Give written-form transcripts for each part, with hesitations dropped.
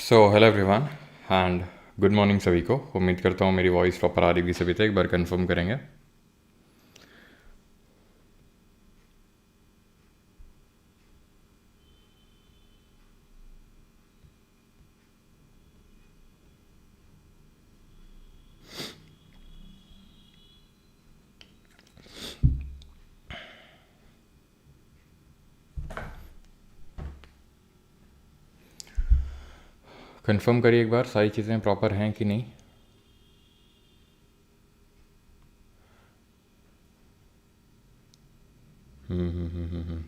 So hello everyone and good morning सभी को। उम्मीद करता हूँ मेरी वॉइस प्रॉपर आ रही थी सभी तक। एक बार कंफर्म करेंगे। कंफर्म करिए एक बार सारी चीज़ें प्रॉपर हैं कि नहीं।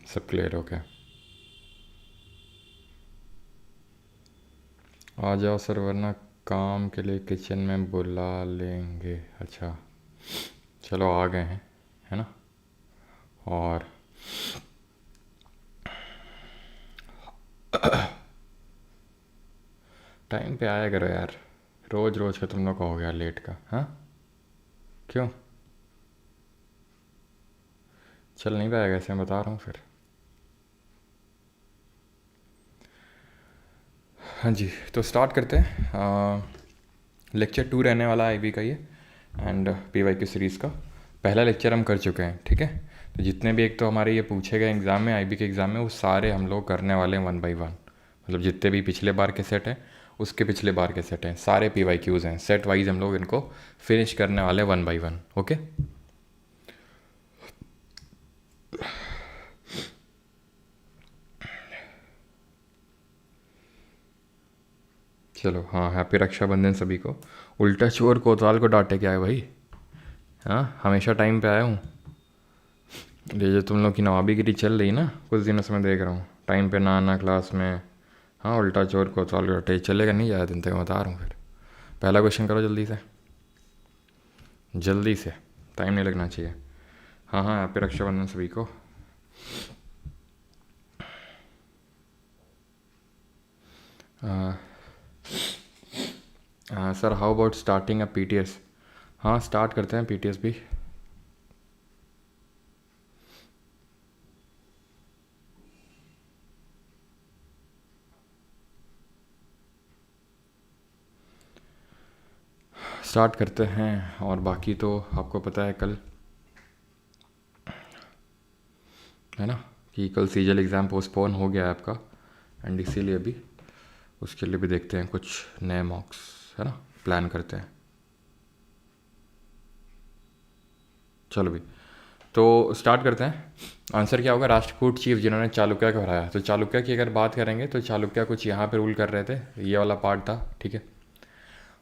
सब क्लियर हो गया। आ जाओ सर वरना काम के लिए किचन में बुला लेंगे। अच्छा चलो आ गए हैं, है ना। और टाइम पे आया करो यार। रोज़ रोज़ का तुम लोग का हो गया लेट का। हाँ क्यों चल नहीं पाएगा ऐसे, मैं बता रहा हूँ फिर। हाँ जी तो स्टार्ट करते हैं। लेक्चर 2 रहने वाला है आईबी का ये एंड पीवाई की सीरीज़ का। पहला लेक्चर हम कर चुके हैं, ठीक है। तो जितने भी एक तो हमारे ये पूछे गए एग्ज़ाम में, आईबी के एग्ज़ाम में, वो सारे हम लोग करने वाले हैं 1 बाई 1। मतलब जितने भी पिछले बार के सेट हैं उसके पिछले बार के सेट हैं, सारे पी वाई क्यूज़ हैं, सेट वाइज हम लोग इनको फिनिश करने वाले 1 बाई 1। ओके चलो। हाँ हैप्पी रक्षाबंधन सभी को। उल्टा चोर कोतवाल को डांटे क्या है भाई। हाँ हमेशा टाइम पे आया हूँ। ये जो तुम लोग की नवाबीगिरी चल रही ना कुछ दिनों से मैं देख रहा हूँ, टाइम पे ना आना क्लास में। हाँ उल्टा चोर कोतवाल को डांटे चलेगा नहीं ज़्यादा दिन तक, मैं बता रहा हूँ फिर। पहला क्वेश्चन करो जल्दी से, जल्दी से, टाइम नहीं लगना चाहिए। हाँ हाँ हैप्पी रक्षाबंधन सभी को। Sir how about starting a PTS. हाँ स्टार्ट करते हैं पीटीएस भी। स्टार्ट करते हैं। और बाकी तो आपको पता है कल, है ना, कि कल सीजल एग्ज़ाम पोस्टपोन हो गया है आपका। एंड इसीलिए भी उसके लिए भी देखते हैं कुछ नए मॉक्स, है ना, प्लान करते हैं। चलो भी तो स्टार्ट करते हैं। आंसर क्या होगा, राष्ट्रकूट चीफ जिन्होंने चालुक्य को हराया। तो चालुक्य की अगर बात करेंगे तो चालुक्य कुछ यहाँ पे रूल कर रहे थे, ये वाला पार्ट था, ठीक है।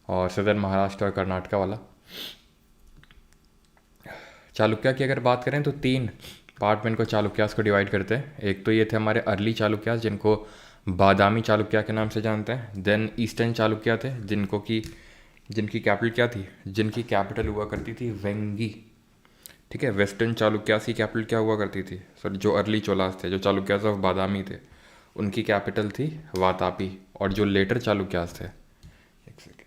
और सदर्न महाराष्ट्र और कर्नाटका वाला। चालुक्य की अगर बात करें तो 3 पार्ट में इनको चालुक्यास को डिवाइड करते हैं। एक तो ये थे हमारे अर्ली चालुक्यास जिनको बादामी चालुक्य के नाम से जानते हैं। देन ईस्टर्न चालुक्य थे जिनकी कैपिटल क्या थी, जिनकी कैपिटल हुआ करती थी वेंगी, ठीक है। वेस्टर्न चालुक्यास की कैपिटल क्या हुआ करती थी, सॉरी जो अर्ली चोलास थे, जो चालुक्यास ऑफ बादामी थे, उनकी कैपिटल थी वातापी। और जो लेटर चालुक्यास थे, एक सेकेंड,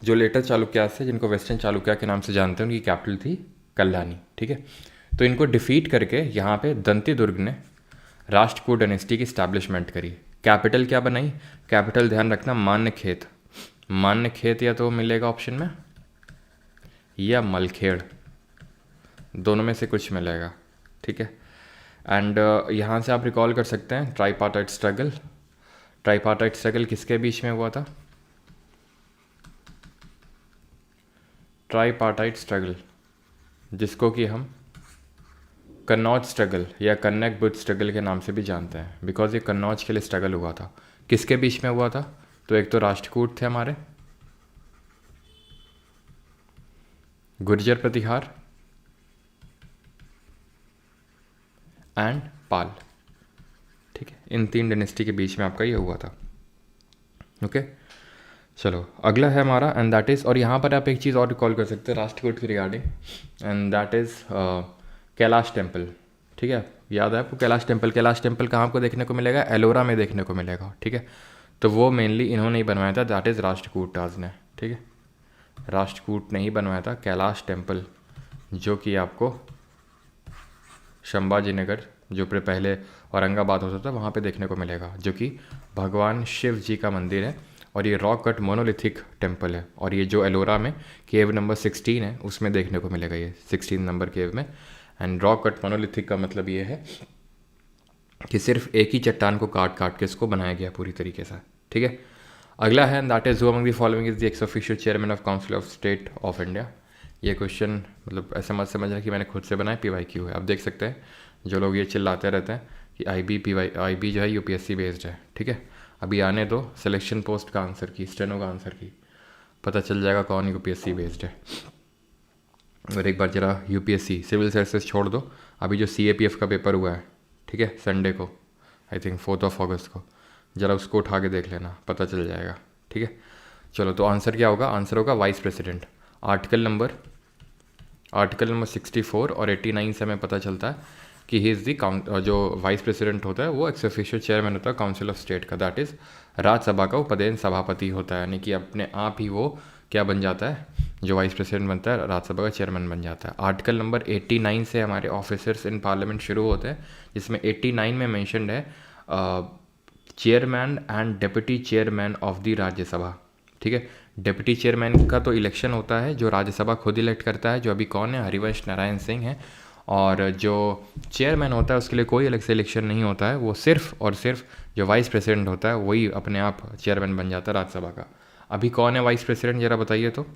जो लेटर चालुक्यास थे जिनको वेस्टर्न चालुक्य के नाम से जानते हैं, उनकी कैपिटल थी कल्याणी, ठीक है। तो इनको डिफीट करके यहाँ पे दंती दुर्ग ने राष्ट्रकूट डायनेस्टी की स्टैब्लिशमेंट करी। कैपिटल क्या बनाई, कैपिटल ध्यान रखना मान्य खेत, मान्य खेत या तो मिलेगा ऑप्शन में, या मलखेड़, दोनों में से कुछ मिलेगा, ठीक है। एंड यहाँ से आप रिकॉल कर सकते हैं ट्राईपार्टाइट स्ट्रगल। ट्राईपार्टाइट स्ट्रगल किसके बीच में हुआ था, ट्राईपार्टाइट स्ट्रगल, जिसको कि हम कन्नौज स्ट्रगल या कन्नक बुद्ध स्ट्रगल के नाम से भी जानते हैं, बिकॉज ये कन्नौज के लिए स्ट्रगल हुआ था। किसके बीच में हुआ था, तो एक तो राष्ट्रकूट थे हमारे, गुर्जर प्रतिहार एंड पाल, ठीक है। इन 3 डायनेस्टी के बीच में आपका ये हुआ था, ओके। चलो अगला है हमारा एंड दैट इज़, और यहाँ पर आप एक चीज़ और रिकॉल कर सकते हैं राष्ट्रकूट की regarding, and that is Kailash temple, ठीक है। याद है आपको कैलाश टेम्पल, कैलाश टेम्पल कहाँ आपको देखने को मिलेगा, एलोरा में देखने को मिलेगा, ठीक है। तो वो मेनली इन्होंने ही बनवाया था, दैट इज़ राष्ट्रकूटाज ने, ठीक है। राष्ट्रकूट ने ही बनवाया था कैलाश टेम्पल, जो कि आपको संभाजी नगर जो पहले औरंगाबाद होता था वहाँ पे देखने को मिलेगा, जो कि भगवान शिव जी का मंदिर है। और ये रॉक कट मोनोलिथिक टेम्पल है। और ये जो एलोरा में केव नंबर 16 है उसमें देखने को मिलेगा, ये 16 नंबर केव में। एंड रॉक कट मोनोलिथिक का मतलब ये है कि सिर्फ एक ही चट्टान को काट काट के इसको बनाया गया पूरी तरीके से, ठीक है। अगला है that is who among the following is the x official chairman of council of state of India. ये क्वेश्चन मतलब ऐसा मत समझना कि मैंने खुद से बनाया, PYQ है। आप देख सकते हैं जो लोग ये चिल्लाते रहते हैं कि IB जो है UPSC बेस्ड है, ठीक है। अभी आने दो सिलेक्शन पोस्ट का आंसर की, स्टेनो का आंसर की, पता चल जाएगा कौन UPSC बेस्ड है। और एक बार जरा UPSC सिविल सर्विसेज छोड़ दो, अभी जो CAPF का पेपर हुआ है, ठीक है, संडे को, आई थिंक 4 अगस्त को, ज़रा उसको उठा के देख लेना, पता चल जाएगा, ठीक है। चलो तो आंसर क्या होगा? आंसर होगा वाइस प्रेसिडेंट। आर्टिकल नंबर 64 और 89 से हमें पता चलता है कि ही इज़ दी जो वाइस प्रेसिडेंट होता है वो एक्स ऑफिशियल चेयरमैन होता है काउंसिल ऑफ स्टेट का, दैट इज़ राज्यसभा का उपदेन सभापति होता है। यानी कि अपने आप ही वो क्या बन जाता है, जो वाइस प्रेसिडेंट बनता है राज्यसभा का चेयरमैन बन जाता है। आर्टिकल नंबर 89 से हमारे ऑफिसर्स इन पार्लियामेंट शुरू होते हैं, जिसमें 89 में मैंशनड है chairman and deputy chairman of the Rajya Sabha, ठीक है। डेप्यूटी चेयरमैन का तो इलेक्शन होता है जो राज्यसभा खुद इलेक्ट करता है, जो अभी कौन है, हरिवंश नारायण सिंह है। और जो चेयरमैन होता है उसके लिए कोई अलग से इलेक्शन नहीं होता है, वो सिर्फ और सिर्फ जो वाइस प्रेसिडेंट होता है वही अपने आप चेयरमैन बन जाता है राज्यसभा का। अभी कौन है वाइस प्रेसिडेंट ज़रा बताइए तो।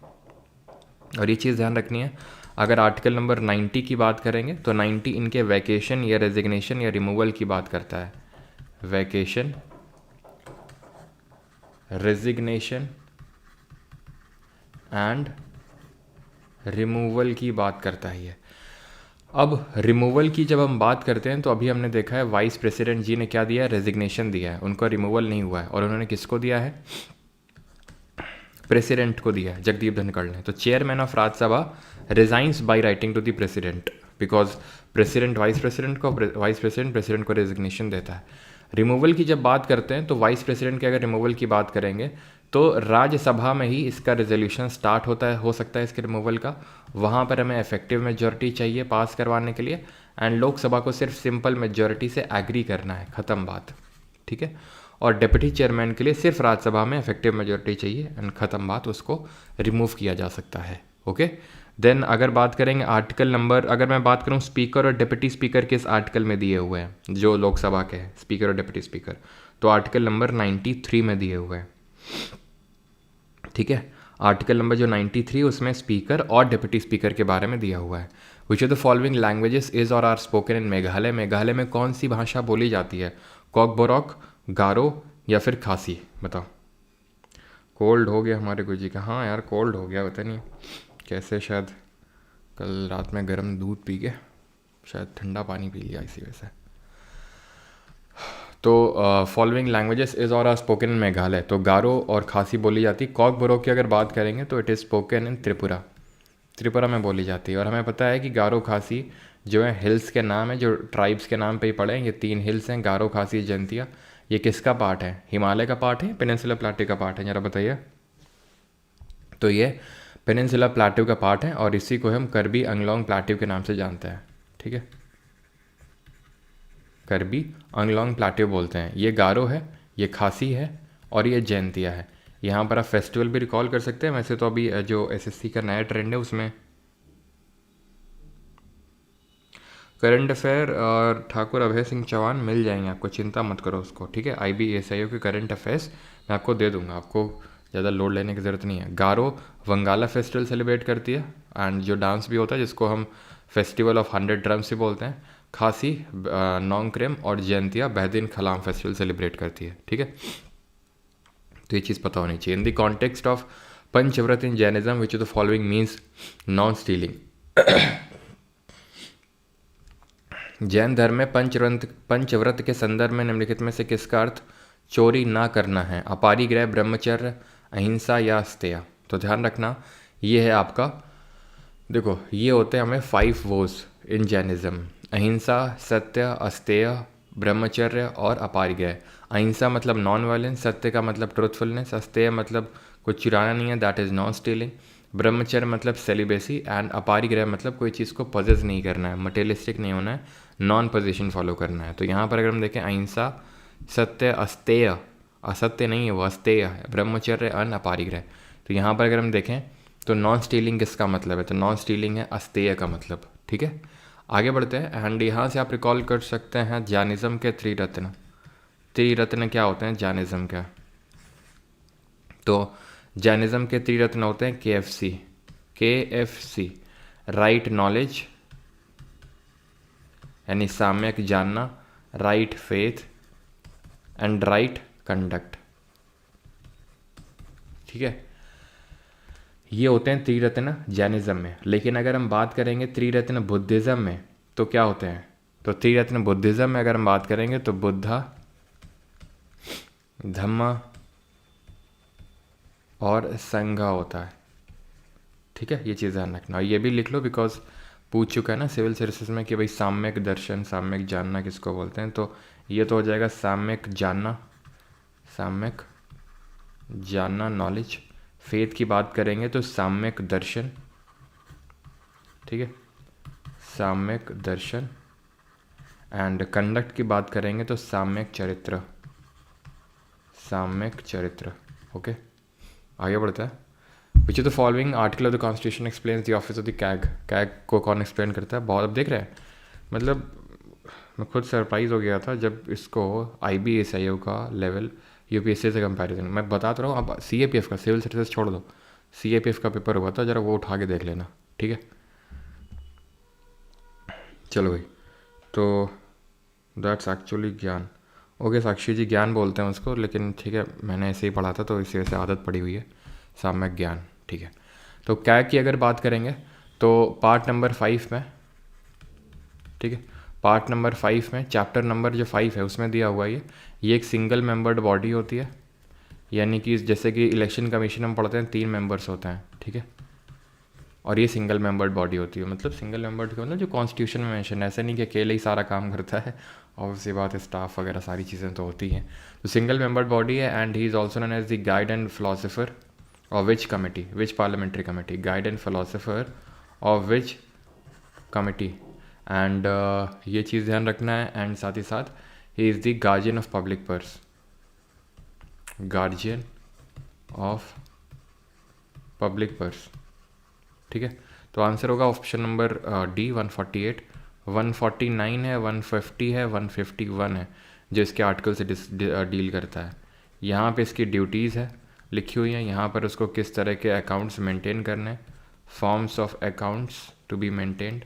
और ये चीज़ ध्यान रखनी है, अगर आर्टिकल नंबर 90 की बात करेंगे तो 90 इनके वैकेशन या रेजिग्नेशन या रिमूवल की बात करता है। वैकेशन, रेजिग्नेशन एंड रिमूवल की बात करता है ये। अब रिमूवल की जब हम बात करते हैं तो अभी हमने देखा है वाइस प्रेसिडेंट जी ने क्या दिया है, रेजिग्नेशन दिया है, उनका रिमूवल नहीं हुआ है। और उन्होंने किसको दिया है, प्रेसिडेंट को दिया है, जगदीप धनखड़ ने। तो chairman of Rajya Sabha resigns by writing to the president, because president vice president को रेजिग्नेशन देता है। रिमूवल की जब बात करते हैं तो वाइस प्रेसिडेंट के अगर रिमूवल की बात करेंगे तो राज्यसभा में ही इसका रेजोल्यूशन स्टार्ट होता है, हो सकता है इसके रिमूवल का। वहाँ पर हमें इफेक्टिव मेजॉरिटी चाहिए पास करवाने के लिए, एंड लोकसभा को सिर्फ सिंपल मेजॉरिटी से एग्री करना है, ख़त्म बात, ठीक है। और डिप्टी चेयरमैन के लिए सिर्फ राज्यसभा में इफेक्टिव मेजॉरिटी चाहिए एंड ख़त्म बात, उसको रिमूव किया जा सकता है, ओके। देन अगर बात करेंगे आर्टिकल नंबर, अगर मैं बात करूं स्पीकर और डिप्टी स्पीकर किस आर्टिकल में दिए हुए हैं जो लोकसभा के हैं, स्पीकर और डिप्टी स्पीकर, तो आर्टिकल नंबर 93 में दिए हुए हैं, ठीक है। आर्टिकल नंबर जो 93 उसमें स्पीकर और डिप्टी स्पीकर के बारे में दिया हुआ है। Which of the following languages is or are spoken in Meghalaya. Meghalaya में कौन सी भाषा बोली जाती है, कॉकबोरॉक, गारो या फिर खासी, बताओ। कोल्ड हो गया हमारे गुरुजी का, हाँ यार कोल्ड हो गया, पता नहीं कैसे, शायद कल रात में गर्म दूध पी के शायद ठंडा पानी पी लिया इसी वजह से। तो following languages is or are spoken in Meghalaya, तो गारो और खासी बोली जाती है। कॉकबोरॉक की अगर बात करेंगे तो it is spoken in Tripura, Tripura में बोली जाती है। और हमें पता है कि गारो खासी जो है हिल्स के नाम है, जो ट्राइब्स के नाम पे ही पड़े हैं, ये 3 हिल्स हैं, गारो खासी जयंतिया। ये किसका पार्ट है, हिमालय का पार्ट है, पेनिनसुलर प्लेटू का पार्ट है, जरा बताइए। तो ये पेनिनसुलर प्लेटू का पार्ट है और इसी को हम करबी अंगलोंग प्लेटू के नाम से जानते हैं, ठीक है, करबी अंगलोंग प्लेटू बोलते हैं। ये गारो है, ये खासी है और ये जयंतिया है। यहाँ पर आप फेस्टिवल भी रिकॉल कर सकते हैं। वैसे तो अभी जो SSC का नया ट्रेंड है उसमें करंट अफेयर और ठाकुर अभय सिंह चौहान मिल जाएंगे आपको, चिंता मत करो उसको, ठीक है। IBSIO के करंट अफेयर्स मैं आपको दे दूंगा, आपको ज़्यादा लोड लेने की ज़रूरत नहीं है। गारो वंगाला फेस्टिवल सेलिब्रेट करती है एंड जो डांस भी होता है जिसको हम फेस्टिवल ऑफ 100 ड्रम्स भी बोलते हैं। खासी नोंगक्रेम और जयंतिया बहदीन खलाम फेस्टिवल सेलिब्रेट करती है, ठीक है। तो ये चीज़ पता होनी चाहिए। In the context of panchavrat in Jainism which of the following means non stealing. Jain धर्म में पंचव्रत के संदर्भ में निम्नलिखित में से किसका अर्थ चोरी ना करना है, अपारिग्रह, ब्रह्मचर्य, अहिंसा या अस्तेय। तो ध्यान रखना ये है आपका, देखो ये होते हैं हमें 5 वोज इन जैनिज्म, अहिंसा, सत्य, अस्तेय, ब्रह्मचर्य और अपारिग्रह। अहिंसा मतलब नॉन वायलेंस, सत्य का मतलब ट्रूथफुलनेस, अस्तेय मतलब कुछ चुराना नहीं है, दैट इज़ नॉन स्टीलिंग, ब्रह्मचर्य मतलब सेलिबेसी, एंड अपारिग्रह मतलब कोई चीज़ को पजेस नहीं करना है, मटेरियलिस्टिक नहीं होना है, नॉन पोजीशन फॉलो करना है। तो यहाँ पर अगर हम देखें अहिंसा, सत्य, अस्तेय, असत्य नहीं है वो अस्तेय है, ब्रह्मचर्य, अन, अपारिग्रह। तो यहाँ पर अगर हम देखें तो नॉन स्टीलिंग किसका मतलब है, तो नॉन स्टीलिंग है अस्तेय का मतलब, ठीक है। आगे बढ़ते हैं। एंड यहाँ से आप रिकॉल कर सकते हैं जैनिज़्म के त्रिरत्न। त्रिरत्न क्या होते हैं जैनिज़्म का, तो जैनिज़्म के त्रिरत्न होते हैं KFC, KFC, राइट नॉलेज यानी साम्यक जानना, right faith and right conduct, ठीक है। ये होते हैं त्रिरत्न जैनिज़्म में। लेकिन अगर हम बात करेंगे त्रिरत्न बुद्धिज़्म में तो क्या होते हैं, तो त्रिरत्न बुद्धिज़्म में अगर हम बात करेंगे तो बुद्धा, धम्मा और संघा होता है, ठीक है। ये चीज़ ध्यान रखना और ये भी लिख लो बिकॉज पूछ चुका है ना सिविल सर्विसेज में कि भाई साम्यक दर्शन, साम्यक जानना किसको बोलते हैं। तो ये तो हो जाएगा साम्यक जानना, साम्यक जानना नॉलेज। फेथ की बात करेंगे तो साम्यक दर्शन, ठीक है, साम्यक दर्शन। एंड कंडक्ट की बात करेंगे तो साम्यक चरित्र, साम्यक चरित्र, ओके। आगे बढ़ता है। Which of the following article of the constitution explains the office of the CAG. CAG को कौन एक्सप्लेन करता है, बहुत अब देख रहे हैं। मतलब मैं खुद सरप्राइज हो गया था जब इसको IBSIO का लेवल UPSC से कंपैरिजन, मैं बताता रहा हूँ। अब CAPF का, सिविल सर्विसेज छोड़ दो, CAPF का पेपर हुआ था, ज़रा वो उठा के देख लेना, ठीक है। चलो भाई, तो दैट्स एक्चुअली ज्ञान, ओके। साक्षी जी ज्ञान बोलते हैं उसको, लेकिन ठीक है मैंने ऐसे ही पढ़ा था तो इसी वजह से आदत पड़ी हुई है, साम्यक ज्ञान, ठीक है। तो कैग की अगर बात करेंगे तो पार्ट नंबर 5 में, ठीक है, पार्ट नंबर 5 में चैप्टर नंबर जो 5 है उसमें दिया हुआ है ये एक सिंगल मेंबर्ड बॉडी होती है। यानी कि जैसे कि इलेक्शन कमीशन में पढ़ते हैं 3 मेंबर्स होते हैं, ठीक है, और ये सिंगल मेंबर्ड बॉडी होती है। मतलब सिंगल मेंबर्ड का मतलब जो कॉन्स्टिट्यूशन में मेंशन है, ऐसा नहीं कि अकेले ही सारा काम करता है, ऑब्वियसली बात है, स्टाफ वगैरह सारी चीज़ें तो होती हैं। तो सिंगल मेंबर्ड बॉडी है and he is also known as the guide and philosopher of which committee, which parliamentary committee, guide and philosopher of which committee. And ये चीज़ ध्यान रखना है। एंड साथ ही साथ he is the guardian of public purse, guardian of public purse, ठीक है। तो आंसर होगा ऑप्शन नंबर D 148, 149 है, 150 है, 151 है जो इसके आर्टिकल से डील करता है। यहाँ पे इसकी ड्यूटीज़ है लिखी हुई हैं, यहाँ पर उसको किस तरह के अकाउंट्स मेंटेन करने, forms of accounts to be maintained.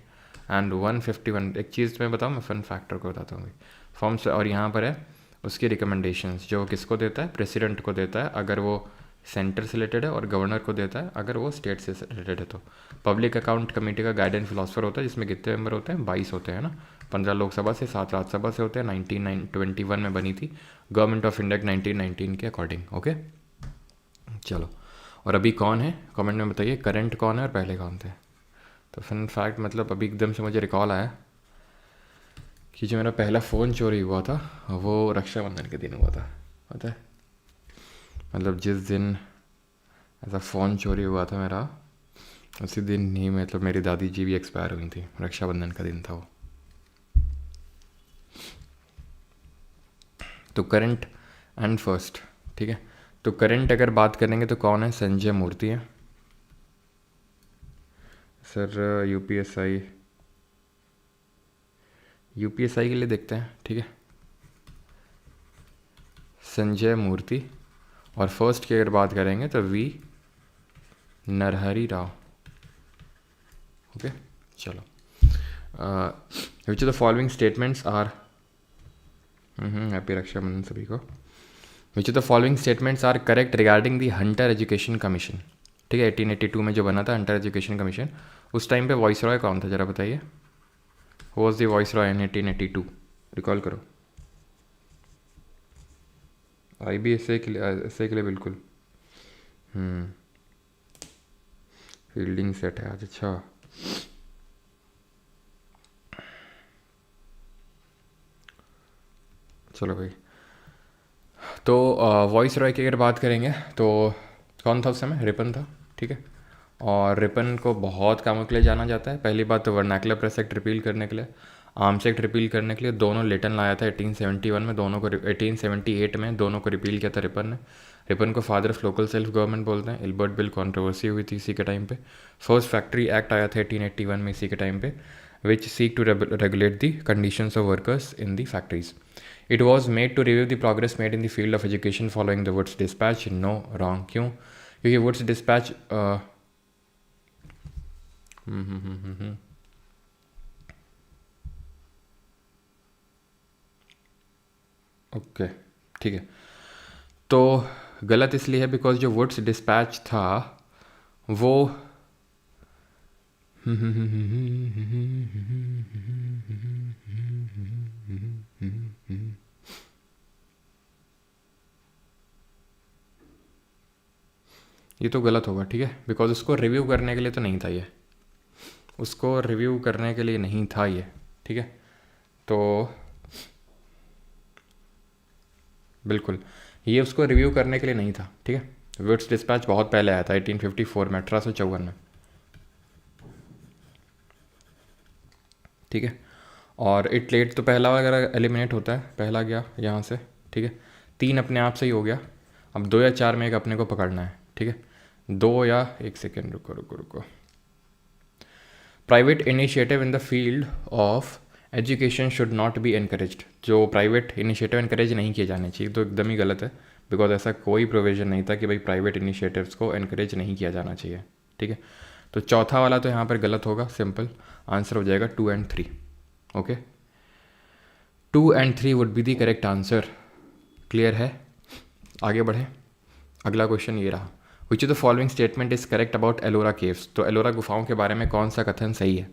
And 151 एक चीज़ मैं बताऊँ, मैं फन फैक्टर को बताता हूँ फॉर्म्स, और यहाँ पर है उसकी रिकमेंडेशंस जो किसको देता है, प्रेसिडेंट को देता है अगर वो सेंटर से रिलेटेड है, और गवर्नर को देता है अगर वो स्टेट से रिलेटेड है। तो पब्लिक अकाउंट कमेटी का गाइड एंड फिलोसफर होता है जिसमें कितने मेंबर होते हैं, 22 होते हैं ना, 15 लोकसभा से, 7 राज्यसभा से होते हैं। 1921 में बनी थी गवर्नमेंट ऑफ इंडिया 1919 के अकॉर्डिंग, ओके। चलो, और अभी कौन है कमेंट में बताइए, करंट कौन है और पहले कौन थे। तो फन फैक्ट मतलब अभी एकदम से मुझे रिकॉल आया कि जो मेरा पहला फ़ोन चोरी हुआ था वो रक्षाबंधन के दिन हुआ था, पता है। मतलब जिस दिन ऐसा फ़ोन चोरी हुआ था मेरा, उसी दिन ही मतलब मेरी दादी जी भी एक्सपायर हुई थी, रक्षाबंधन का दिन था वो। तो करंट एंड फर्स्ट, ठीक है। तो करंट अगर बात करेंगे तो कौन है, संजय मूर्ति है सर। यूपीएसआई के लिए देखते हैं, ठीक है, संजय मूर्ति। और फर्स्ट की अगर बात करेंगे तो V नरहरि राव, ओके। चलो, which of the following statements are, happy Raksha Bandhan सभी को। Which of the following statements are correct regarding the Hunter Education Commission, ठीक है। 1882 में जो बना था हंटर एजुकेशन कमीशन, उस टाइम पे वॉइस रॉय कौन था जरा बताइए, who was the viceroy in 1882, recall करो। IBSA के लिए बिल्कुल फील्डिंग सेट है आज, अच्छा। चलो भाई, तो वॉइस रॉय की अगर बात करेंगे तो कौन था उस समय, रिपन था, ठीक है। और रिपन को बहुत कामों के लिए जाना जाता है। पहली बात तो वर्नाकुलर प्रेस एक्ट रिपील करने के लिए, आर्म्स एक्ट रिपील करने के लिए दोनों लेटन लाया था 1871 में, दोनों को 1878 में दोनों को रिपील किया था रिपन ने। रिपन को father of local self government बोलते हैं। एल्बर्ट बिल कंट्रोवर्सी हुई थी इसी के टाइम पे। फर्स्ट फैक्ट्री एक्ट आया था 1881 में इसी के टाइम पे, which seek to regulate the conditions of workers in the factories. It was made to review the progress made in the field of education following the Woods dispatch. No, wrong. क्यों? क्योंकि woods dispatch okay ठीक है, तो गलत इसलिए है because जो woods dispatch था वो ये तो गलत होगा, ठीक है, बिकॉज उसको रिव्यू करने के लिए तो नहीं था ये, उसको रिव्यू करने के लिए नहीं था ये, ठीक है। तो बिल्कुल ये उसको रिव्यू करने के लिए नहीं था, ठीक है। वुड्स डिस्पैच बहुत पहले आया था 1854 में, 1854 में, ठीक है। और इट लेट तो पहला वगैरह एलिमिनेट होता है, पहला गया यहाँ से, ठीक है। 3 अपने आप से ही हो गया। अब 2 या 4 में एक अपने को पकड़ना है, ठीक है। 2 या 1 सेकेंड, रुको रुको रुको। Private initiative in the field of education should not be encouraged. जो प्राइवेट इनिशिएटिव एनकरेज नहीं किए जाने चाहिए, तो एकदम ही गलत है, बिकॉज ऐसा कोई प्रोविज़न नहीं था कि भाई प्राइवेट इनिशिएटिव्स को एनकरेज नहीं किया जाना चाहिए, ठीक है। तो चौथा वाला तो यहाँ पर गलत होगा, सिंपल आंसर हो जाएगा 2 and 3। Okay, 2 and 3 would be the correct answer. Clear है? आगे बढ़े, अगला क्वेश्चन ये रहा। विच of the following statement is correct about Ellora caves. तो एलोरा गुफाओं के बारे में कौन सा कथन सही है?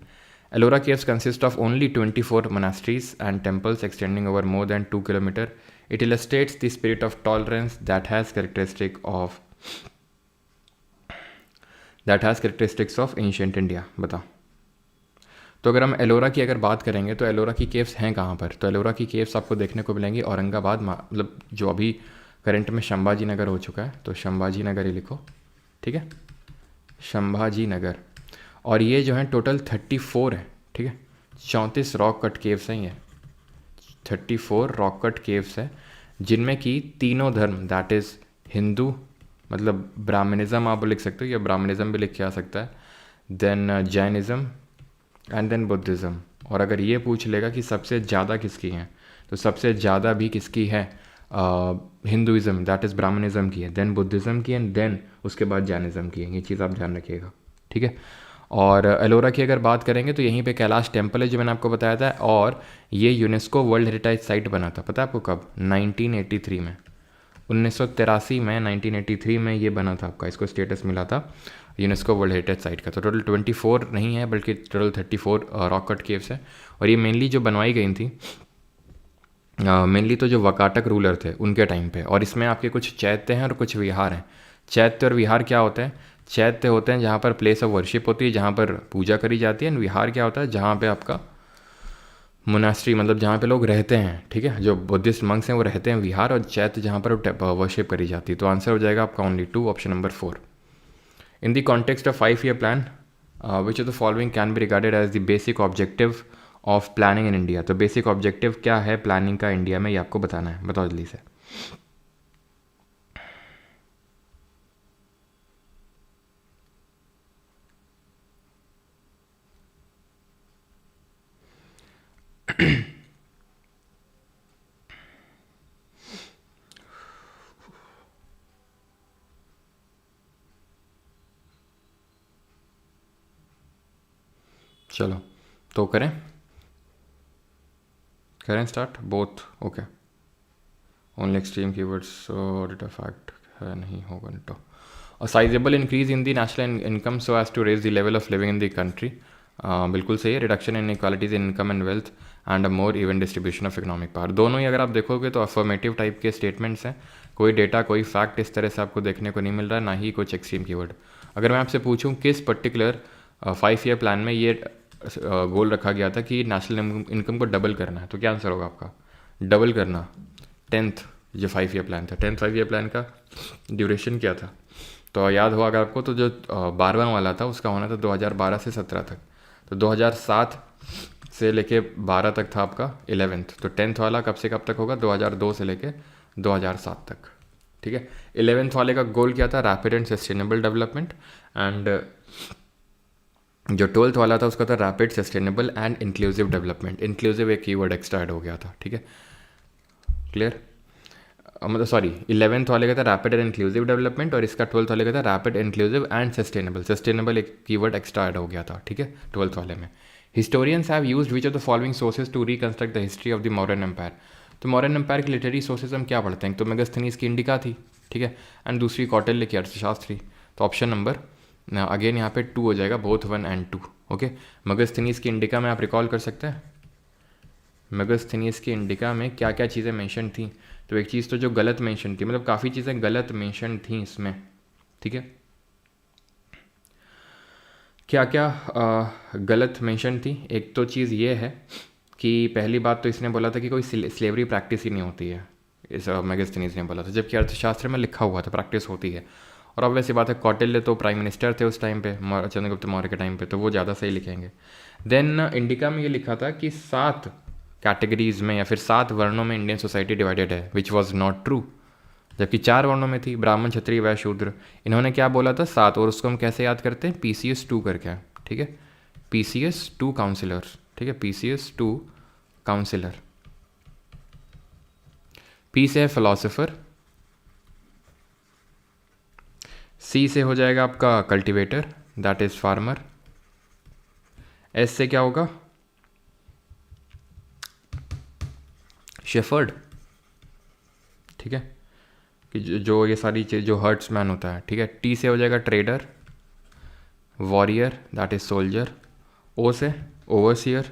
Ellora caves consist of only 24 monasteries and temples extending over more than 2 kilometers. It illustrates the spirit of tolerance that has characteristics of ancient India। बताओ। तो अगर हम एलोरा की अगर बात करेंगे तो एलोरा की केव्स हैं कहाँ पर? तो एलोरा की केव्स आपको देखने को मिलेंगी औरंगाबाद, मतलब जो अभी करंट में संभाजी नगर हो चुका है, तो संभाजी नगर ही लिखो, ठीक है, संभाजी नगर। और ये जो है टोटल 34 है, ठीक है, 34 रॉक कट केव्स हैं ये, 34 रॉक कट केव्स है, जिनमें कि तीनों धर्म, दैट इज़ हिंदू, मतलब ब्राह्मणिज्म आप लिख सकते हो, या ब्राह्मणिज्म भी लिख के आ सकता है, then Jainism and then Buddhism. और अगर ये पूछ लेगा कि सबसे ज़्यादा किसकी हैं, तो सबसे ज़्यादा भी किसकी है? हिंदुइज़्म, दैट इज़ ब्राह्मणिज्म की है, देन बुद्धिज़्म की, एंड देन उसके बाद जैनिज़्म की है। ये चीज़ आप ध्यान रखिएगा, ठीक है। और एलोरा की अगर बात करेंगे तो यहीं पे कैलाश टेम्पल है जो मैंने आपको बताया था, और ये यूनेस्को वर्ल्ड हेरिटेज साइट बना था, पता है आपको कब? 1983 में, 1983 में, 1983 में ये बना था आपका, इसको स्टेटस मिला था यूनेस्को वर्ल्ड हेरिटेज साइट का। तो टोटल 24 नहीं है बल्कि टोटल 34 रॉक कट केव्स है। और ये मेनली जो बनवाई गई थी, मेनली तो जो वकाटक रूलर थे उनके टाइम पे। और इसमें आपके कुछ चैत्य हैं और कुछ विहार हैं। चैत्य और विहार क्या होते हैं? चैत्य होते हैं जहाँ पर प्लेस ऑफ वर्शिप होती है, जहाँ पर पूजा करी जाती है, एंड विहार क्या होता है? जहाँ पे आपका मोनास्ट्री, मतलब जहाँ पे लोग रहते हैं, ठीक है, जो बुद्धिस्ट मंक्स हैं वो रहते हैं, विहार। और चैत्य जहाँ पर वर्शिप करी जाती है। तो आंसर हो जाएगा आपका only 2, option number 4। In the context of 5-year plan which of the following can be regarded as the basic objective of planning in India. तो बेसिक ऑब्जेक्टिव क्या है प्लानिंग का इंडिया में, ये आपको बताना है, बताओ जल्दी से। चलो तो करें start both. Okay, only extreme keywords data fact है, नहीं होगा तो। A sizeable increase in the national income so as to raise the level of living in the country. बिल्कुल सही है। Reduction in equalities in income and wealth and a more even distribution of economic power. दोनों ही अगर आप देखोगे तो affirmative type के स्टेटमेंट्स हैं। कोई डेटा, कोई फैक्ट इस तरह से आपको देखने को नहीं मिल रहा है, ना ही कुछ एक्सट्रीम कीवर्ड। अगर मैं आपसे पूछूं किस पर्टिकुलर 5-year प्लान में ये गोल रखा गया था कि नेशनल इनकम को डबल करना है, तो क्या आंसर होगा आपका? डबल करना। 10th जो 5-year प्लान था, 10th 5-year प्लान का ड्यूरेशन क्या था? तो याद हो अगर आपको, तो जो 12वां वाला था उसका होना था 2012 से 17 तक। तो 2007 से लेके 12 तक था आपका 11th, तो 10th वाला कब से कब तक होगा, 2002 से लेके 2007 तक, ठीक है। 11th वाले का गोल क्या था, rapid and sustainable development, and जो 12th वाला था उसका था rapid sustainable and inclusive development. Inclusive एक कीवर्ड एक्स्ट्रा ऐड हो गया था, ठीक है, क्लियर। मतलब सॉरी, 11th वाले का था रैपिड एंड इंक्लूसिव डेवलपमेंट, और इसका 12th वाले का था rapid inclusive and sustainable. Sustainable एक कीवर्ड एक्स्ट्रा ऐड हो गया था, ठीक है, 12th वाले में। Historians have used which of the following sources to reconstruct the history of the modern empire. तो मॉडर्न एम्पायर की लिटरेरी सोर्सेज हम क्या पढ़ते हैं, तो मेगास्थनीज की इंडिका थी, ठीक है, एंड दूसरी कौटिल्य की अर्थशास्त्री। तो ऑप्शन नंबर अगेन यहाँ पे 2 हो जाएगा, बोथ 1 and 2, ओके। मेगास्थनीज की इंडिका में आप रिकॉल कर सकते हैं, मेगास्थनीज की इंडिका में क्या क्या चीज़ें मेंशन थी। तो एक चीज़ तो जो गलत मेंशन थी, मतलब काफ़ी चीज़ें गलत मेंशन थी इसमें, ठीक है। क्या क्या गलत मेंशन थी, एक तो चीज़ ये है कि पहली बात तो इसने बोला था कि कोई स्लेवरी प्रैक्टिस ही नहीं होती है, इस मेगास्थनीज ने बोला था, जबकि अर्थशास्त्र में लिखा हुआ था प्रैक्टिस होती है। और अब वैसी बात है, कौटिल्य तो प्राइम मिनिस्टर थे उस टाइम पे, चंद्रगुप्त मौर्य के टाइम पे, तो वो ज़्यादा सही लिखेंगे। देन इंडिका में ये लिखा था कि 7 कैटेगरीज में या फिर 7 वर्णों में इंडियन सोसाइटी डिवाइडेड है, विच वॉज नॉट ट्रू, जबकि 4 वर्णों में थी, ब्राह्मण क्षत्रिय वैश्य शूद्र। इन्होंने क्या बोला था, 7, और उसको हम कैसे याद करते हैं, PCS 2 करके, ठीक है, PCS 2 काउंसिलर्स, ठीक है, PCS 2 काउंसिलर। P से है फिलोसोफर, C से हो जाएगा आपका cultivator, that is farmer. S से क्या होगा, शेफर्ड, ठीक है, कि जो ये सारी चीज़ जो हर्ट्समैन होता है, ठीक है। T से हो जाएगा trader, warrior, that is soldier. O से ओवरसियर,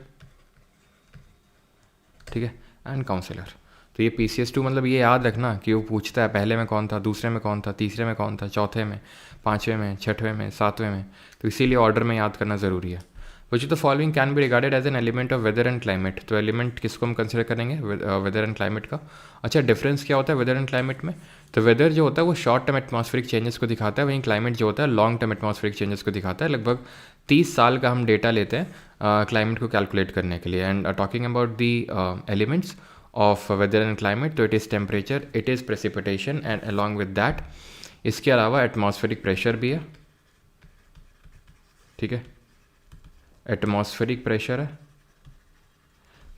ठीक है, एंड काउंसिलर। तो ये PCS 2, मतलब ये याद रखना कि वो पूछता है पहले में कौन था, दूसरे में कौन था, तीसरे में कौन था, चौथे में, 5वें में, 6वें में, 7वें में, तो इसीलिए ऑर्डर में याद करना ज़रूरी है। Which the following can be regarded as an element of weather and climate. तो एलिमेंट किसको हम कंसिडर करेंगे, वेदर एंड क्लाइमेट का। अच्छा, डिफरेंस क्या होता है वेदर एंड क्लाइमेट में, तो वेदर जो होता है वो शॉर्ट टर्म एटमॉस्फेरिक चेंजेस को दिखाता है, वहीं क्लाइमेट जो होता है लॉन्ग टर्म एटमॉस्फेरिक चेंजेस को दिखाता है। लगभग 30 साल का हम डेटा लेते हैं क्लाइमेट को कैलकुलेट करने के लिए। And talking about the elements of weather and climate, तो it is temperature, it is precipitation, and along with that इसके अलावा एटमॉस्फेरिक प्रेशर भी है, ठीक है, एटमॉस्फेरिक प्रेशर है।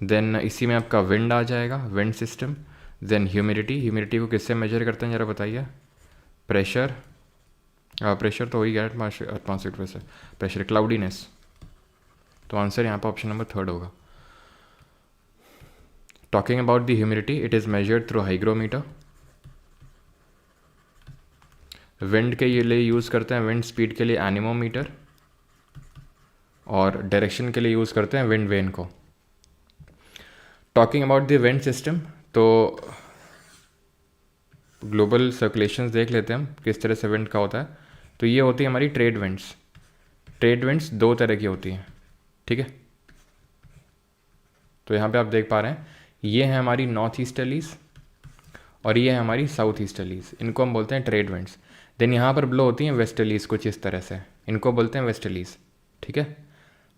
देन इसी में आपका विंड आ जाएगा, wind system. Then humidity, humidity को किससे मेजर करते हैं जरा बताइए, प्रेशर, प्रेशर तो हो ही गया, एटमॉस्फेरिक प्रेशर, प्रेशर, क्लाउडीनेस। तो आंसर यहाँ पर ऑप्शन नंबर 3 होगा। Talking about the humidity, it is measured through hygrometer. Wind के लिए यूज़ करते हैं, विंड स्पीड के लिए एनीमोमीटर, और डायरेक्शन के लिए यूज़ करते हैं विंड वेन को। Talking about the wind system, तो ग्लोबल सर्कुलेशंस देख लेते हैं हम किस तरह से विंड का होता है। तो ये होती है हमारी ट्रेड विंड्स। ट्रेड विंड्स 2 तरह की होती हैं, ठीक है। तो यहाँ पे आप देख पा रहे हैं, ये है हमारी नॉर्थ ईस्टर्लीज और ये है हमारी साउथ ईस्टर्लीज, इनको हम बोलते हैं ट्रेड विंड्स। देन यहाँ पर ब्लो होती हैं वेस्टर्लीज कुछ इस तरह से, इनको बोलते हैं वेस्टर्लीज, ठीक है,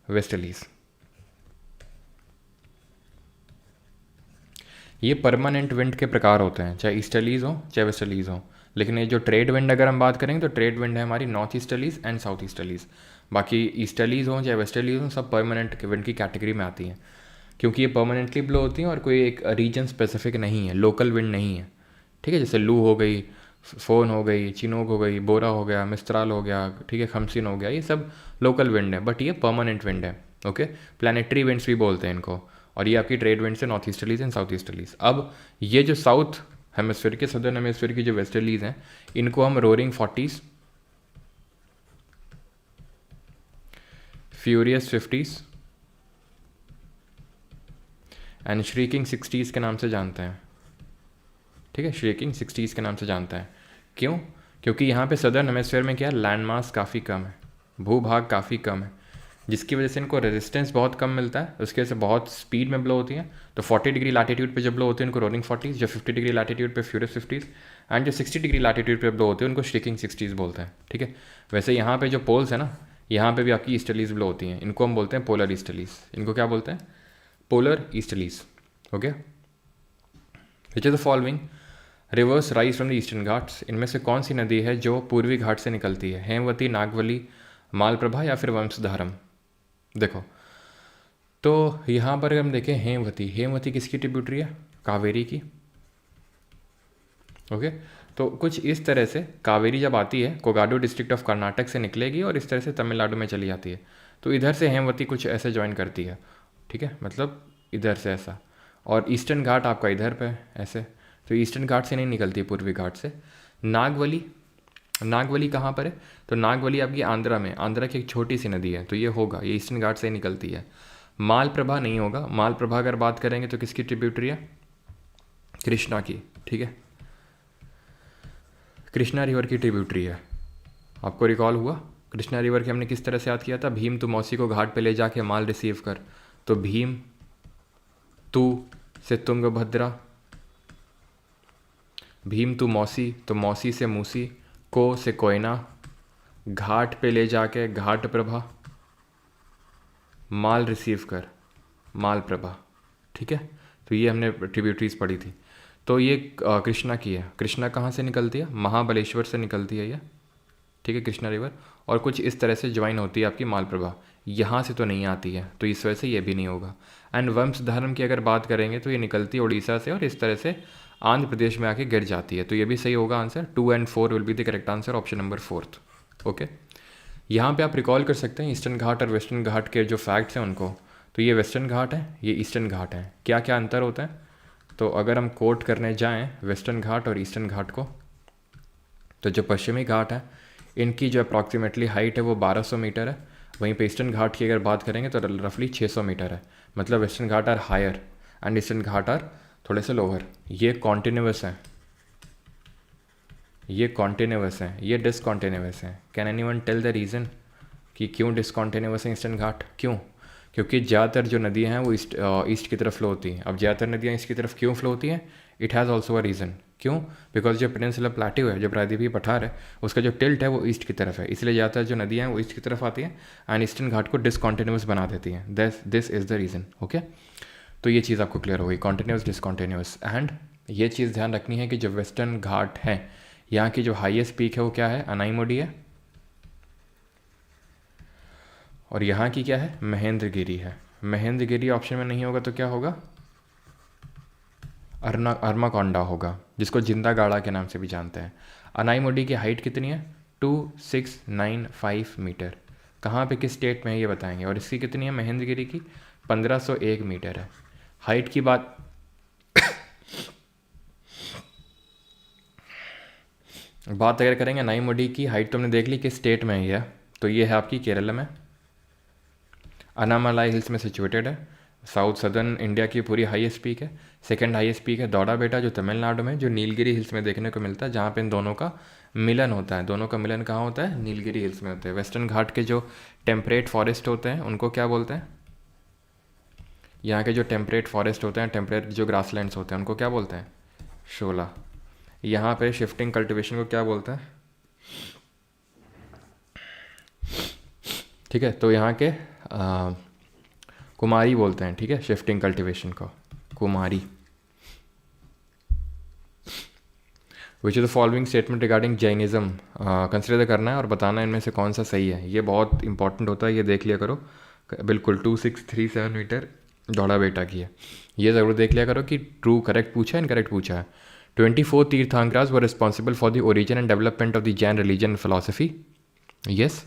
वेस्टर्लीज। ये परमानेंट विंड के प्रकार होते हैं, चाहे ईस्टर्लीज हो चाहे वेस्टर्लीज हो। लेकिन ये जो ट्रेड विंड अगर हम बात करेंगे तो ट्रेड विंड है हमारी north easterlies and south easterlies. बाकी ईस्टर्लीज हो चाहे वेस्टर्लीज हो, सब परमानेंट विंड की कैटेगरी में आती हैं, क्योंकि ये परमानेंटली ब्लो होती हैं और कोई एक रीजन स्पेसिफिक नहीं है, लोकल विंड नहीं है, ठीक है। जैसे लू हो गई, फोन हो गई, चिनोक हो गई, बोरा हो गया, मिस्त्राल हो गया, ठीक है, खमसिन हो गया, ये सब लोकल विंड है, बट ये परमानेंट विंड है, ओके। प्लानिटरी विंड्स भी बोलते हैं इनको। और ये आपकी ट्रेड विंड्स है north easterlies and south easterlies. अब ये जो साउथ हेमिस्फीयर के, सदर्न हेमिस्फीयर की जो वेस्टर्लीज हैं, इनको हम roaring 40s, furious 50s and shrieking 60s के नाम से जानते हैं, ठीक है, श्रीकिंग 60s के नाम से जानते हैं। क्यों? क्योंकि यहाँ पे सदर्न हेमिस्फीयर में क्या, लैंड मास काफ़ी कम है, भूभाग काफ़ी कम है, जिसकी वजह से इनको रेजिस्टेंस बहुत कम मिलता है, उसकी वजह से बहुत स्पीड में ब्लो होती हैं। तो 40 डिग्री लैटिट्यूड पे जब ब्लो होते हैं इनको रोरिंग 40s, जो 50 डिग्री लैटिट्यूड पे फ्यूरियस 50s, एंड जो 60 डिग्री लैटिट्यूड पे ब्लो होते हैं उनको श्रीकिंग 60s बोलते हैं, ठीक है। वैसे यहाँ पे जो पोल्स है ना, यहाँ पे भी आपकी ईस्टर्लीज ब्लो होती हैं, इनको हम बोलते हैं पोलर ईस्टर्लीज। इनको क्या बोलते हैं, polar easterlies. Okay, which is the following rivers rise from the eastern Ghats. इनमें से कौन सी नदी है जो पूर्वी घाट से निकलती है? हेमवती, नागवली, मालप्रभा या फिर वंशधारम? देखो, तो यहाँ पर अगर हम देखें हेमवती, हेमवती किसकी ट्रिब्यूटरी है? कावेरी की। ओके, तो कुछ इस तरह से कावेरी जब आती है कोगाडू डिस्ट्रिक्ट ऑफ कर्नाटक से निकलेगी और इस तरह से तमिलनाडु में चली जाती है, तो इधर से हेमवती कुछ ऐसे ज्वाइन करती है, ठीक है, मतलब इधर से ऐसा, और ईस्टर्न घाट आपका इधर पे ऐसे, तो ईस्टर्न घाट से नहीं निकलती, पूर्वी घाट से। नागवली, नागवली कहाँ पर है? तो नागवली आपकी आंध्रा में, आंध्रा की एक छोटी सी नदी है, तो ये होगा, ये ईस्टर्न घाट से ही निकलती है। मालप्रभा नहीं होगा, मालप्रभा अगर बात करेंगे तो किसकी ट्रिब्यूटरी है? कृष्णा की, ठीक है, कृष्णा रिवर की ट्रिब्यूटरी है। आपको रिकॉल हुआ कृष्णा रिवर की हमने किस तरह से याद किया था? भीम तू मौसी को घाट पे ले जाके माल रिसीव कर, तो भीम तू से तुंगभद्रा, भीम तू मौसी, तो मौसी से मूसी, को से कोयना, घाट पे ले जाके घाट प्रभा, माल रिसीव कर माल प्रभा, ठीक है, तो ये हमने ट्रिब्यूटरीज पढ़ी थी। तो ये कृष्णा की है। कृष्णा कहाँ से निकलती है? महाबलेश्वर से निकलती है ये, ठीक है, कृष्णा रिवर, और कुछ इस तरह से ज्वाइन होती है आपकी मालप्रभा, यहाँ से तो नहीं आती है, तो इस वजह से ये भी नहीं होगा। एंड वंशधारम की अगर बात करेंगे तो ये निकलती है उड़ीसा से और इस तरह से आंध्र प्रदेश में आके गिर जाती है, तो ये भी सही होगा answer. 2 and 4 will be the correct answer, option number 4th। Okay, यहाँ पे आप रिकॉल कर सकते हैं ईस्टर्न घाट और वेस्टर्न घाट के जो फैक्ट्स हैं उनको। तो ये वेस्टर्न घाट है, ये ईस्टर्न घाट है, क्या क्या अंतर होता है? तो अगर हम कोट करने जाएँ वेस्टर्न घाट और ईस्टर्न घाट को, तो जो पश्चिमी घाट है इनकी जो अप्रॉक्सीमेटली हाइट है वो 1200 मीटर है, वहीं पे ईस्टर्न घाट की अगर बात करेंगे तो रफली 600 मीटर है। मतलब Western Ghat are higher and Eastern Ghat are थोड़े से लोअर। ये कॉन्टिन्यूस है, ये कॉन्टिन्यूस है, ये डिसकॉन्टिन्यूस है। Can anyone tell the reason कि क्यों डिसकॉन्टिन्यूस है ईस्टर्न घाट? क्यों? क्योंकि ज़्यादातर जो नदियाँ हैं वो ईस्ट की तरफ फ्लो होती हैं। अब ज़्यादातर नदियाँ ईस्ट की तरफ क्यों फ्लो होती हैं? It has also a reason. क्यों? बिकॉज जो पेनिनसुलर प्लेट्यू है, जो प्रायद्वीपीय पठार है, उसका जो टिल्ट है वो ईस्ट की तरफ है, इसलिए ज़्यादातर जो नदियाँ हैं वो ईस्ट की तरफ आती हैं एंड ईस्टर्न घाट को डिसकॉन्टिन्यूस बना देती हैं। This is the reason. Okay, तो ये चीज़ आपको क्लियर हो गई, कॉन्टिन्यूस डिसकॉन्टिन्यूस। एंड ये चीज़ ध्यान रखनी है कि जो वेस्टर्न घाट है यहाँ की जो हाईएस्ट पीक है वो क्या है? अनाईमुडी है, और यहाँ की क्या है? महेंद्रगिरी है। महेंद्रगिरी ऑप्शन में नहीं होगा तो क्या होगा? अरमाकोंडा होगा, जिसको जिंदा गाड़ा के नाम से भी जानते हैं। अनाईमुडी की हाइट कितनी है? 2695 मीटर। कहाँ पे, किस स्टेट में है ये बताएंगे। और इसकी कितनी है महेंद्रगिरी की? 1501 मीटर है। हाइट की बात अगर करेंगे अनाईमुडी की हाइट, तो हमने देख ली किस स्टेट में है ये, तो ये है आपकी केरल में, अनामालाई हिल्स में सिचुएटेड है। साउथ सदर्न इंडिया की पूरी हाईएस्ट पीक है। सेकंड हाईएस्ट पीक है दौड़ा बेटा, जो तमिलनाडु में, जो नीलगिरी हिल्स में देखने को मिलता है, जहाँ पे इन दोनों का मिलन होता है। दोनों का मिलन कहाँ होता है? नीलगिरी हिल्स में होता है। वेस्टर्न घाट के जो टेम्परेट फॉरेस्ट होते हैं उनको क्या बोलते हैं? यहाँ के जो टेम्परेट फॉरेस्ट होते हैं, टेम्परेट जो ग्रासलैंड्स होते हैं, उनको क्या बोलते हैं? शोला। यहाँ पे शिफ्टिंग कल्टिवेशन को क्या बोलते हैं? ठीक है, तो यहाँ के कुमारी बोलते हैं, ठीक है, शिफ्टिंग कल्टिवेशन को Kumari. Which is the following statement regarding Jainism consider करना है और बताना इनमें से कौन सा सही है। ये बहुत इंपॉर्टेंट होता है, ये देख लिया करो। बिल्कुल 2637 मीटर दौड़ा बेटा की है, ये ज़रूर देख लिया करो कि ट्रू करेक्ट पूछा है इनकरेक्ट पूछा है। 24 tirthankaras were responsible for the origin and development of the Jain religion philosophy. Yes,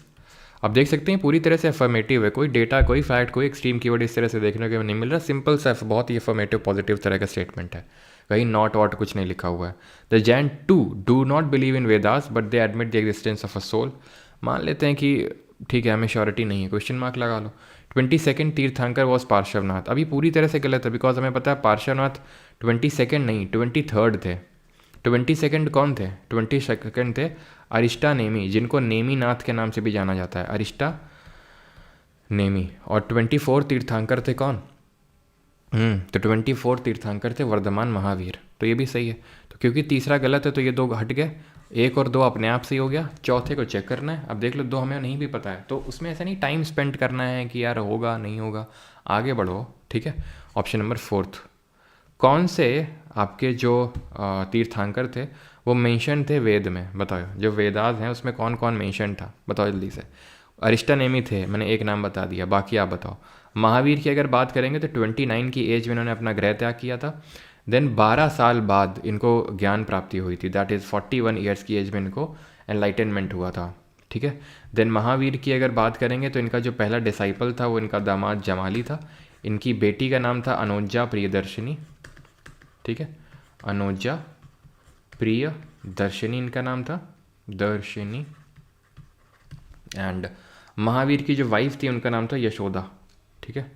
अब देख सकते हैं पूरी तरह से अफर्मेटिव है, कोई डेटा, कोई फैक्ट, कोई एक्सट्रीम कीवर्ड इस तरह से देखने को नहीं मिल रहा। सिंपल सा बहुत ही अफर्मेटिव पॉजिटिव तरह का स्टेटमेंट है, कहीं नॉट वॉट कुछ नहीं लिखा हुआ है। The Jain too do not believe in Vedas but they admit the existence of a soul. मान लेते हैं कि ठीक है, हमें श्योरिटी नहीं है, क्वेश्चन मार्क लगा लो। 22nd तीर्थंकर वॉज पार्श्वनाथ। अभी पूरी तरह से गलत है, बिकॉज हमें पता है पार्श्वनाथ 22nd नहीं 23rd थे। 22nd कौन थे? 22nd थे अरिष्टा नेमी, जिनको नेमीनाथ के नाम से भी जाना जाता है, अरिष्टा नेमी। और 24 तीर्थंकर थे कौन? तो 24 तीर्थंकर थे वर्धमान महावीर। तो ये भी सही है। तो क्योंकि तीसरा गलत है तो ये 2 हट गए, 1 और 2 अपने आप से ही हो गया। चौथे को चेक करना है। अब देख लो 2 हमें नहीं भी पता है, तो उसमें ऐसा नहीं टाइम स्पेंड करना है कि यार होगा नहीं होगा, आगे बढ़ो, ठीक है। Option number 4। कौन से आपके जो तीर्थंकर थे वो मेंशन थे वेद में? बताओ, जो वेदास हैं उसमें कौन कौन मेंशन था, बताओ जल्दी से। अरिष्टानेमी थे, मैंने एक नाम बता दिया, बाकी आप बताओ। महावीर की अगर बात करेंगे तो 29 की एज में इन्होंने अपना गृह त्याग किया था। देन 12 साल बाद इनको ज्ञान प्राप्ति हुई थी, दैट इज़ 41 ईयर्स की एज में इनको एनलाइटनमेंट हुआ था, ठीक है। देन महावीर की अगर बात करेंगे तो इनका जो पहला डिसाइपल था वो इनका दामाद जमाली था। इनकी बेटी का नाम था अनोजा प्रियदर्शिनी, ठीक है, अनोजा प्रियदर्शिनी इनका नाम था, दर्शिनी। एंड महावीर की जो वाइफ थी उनका नाम था यशोदा, ठीक है,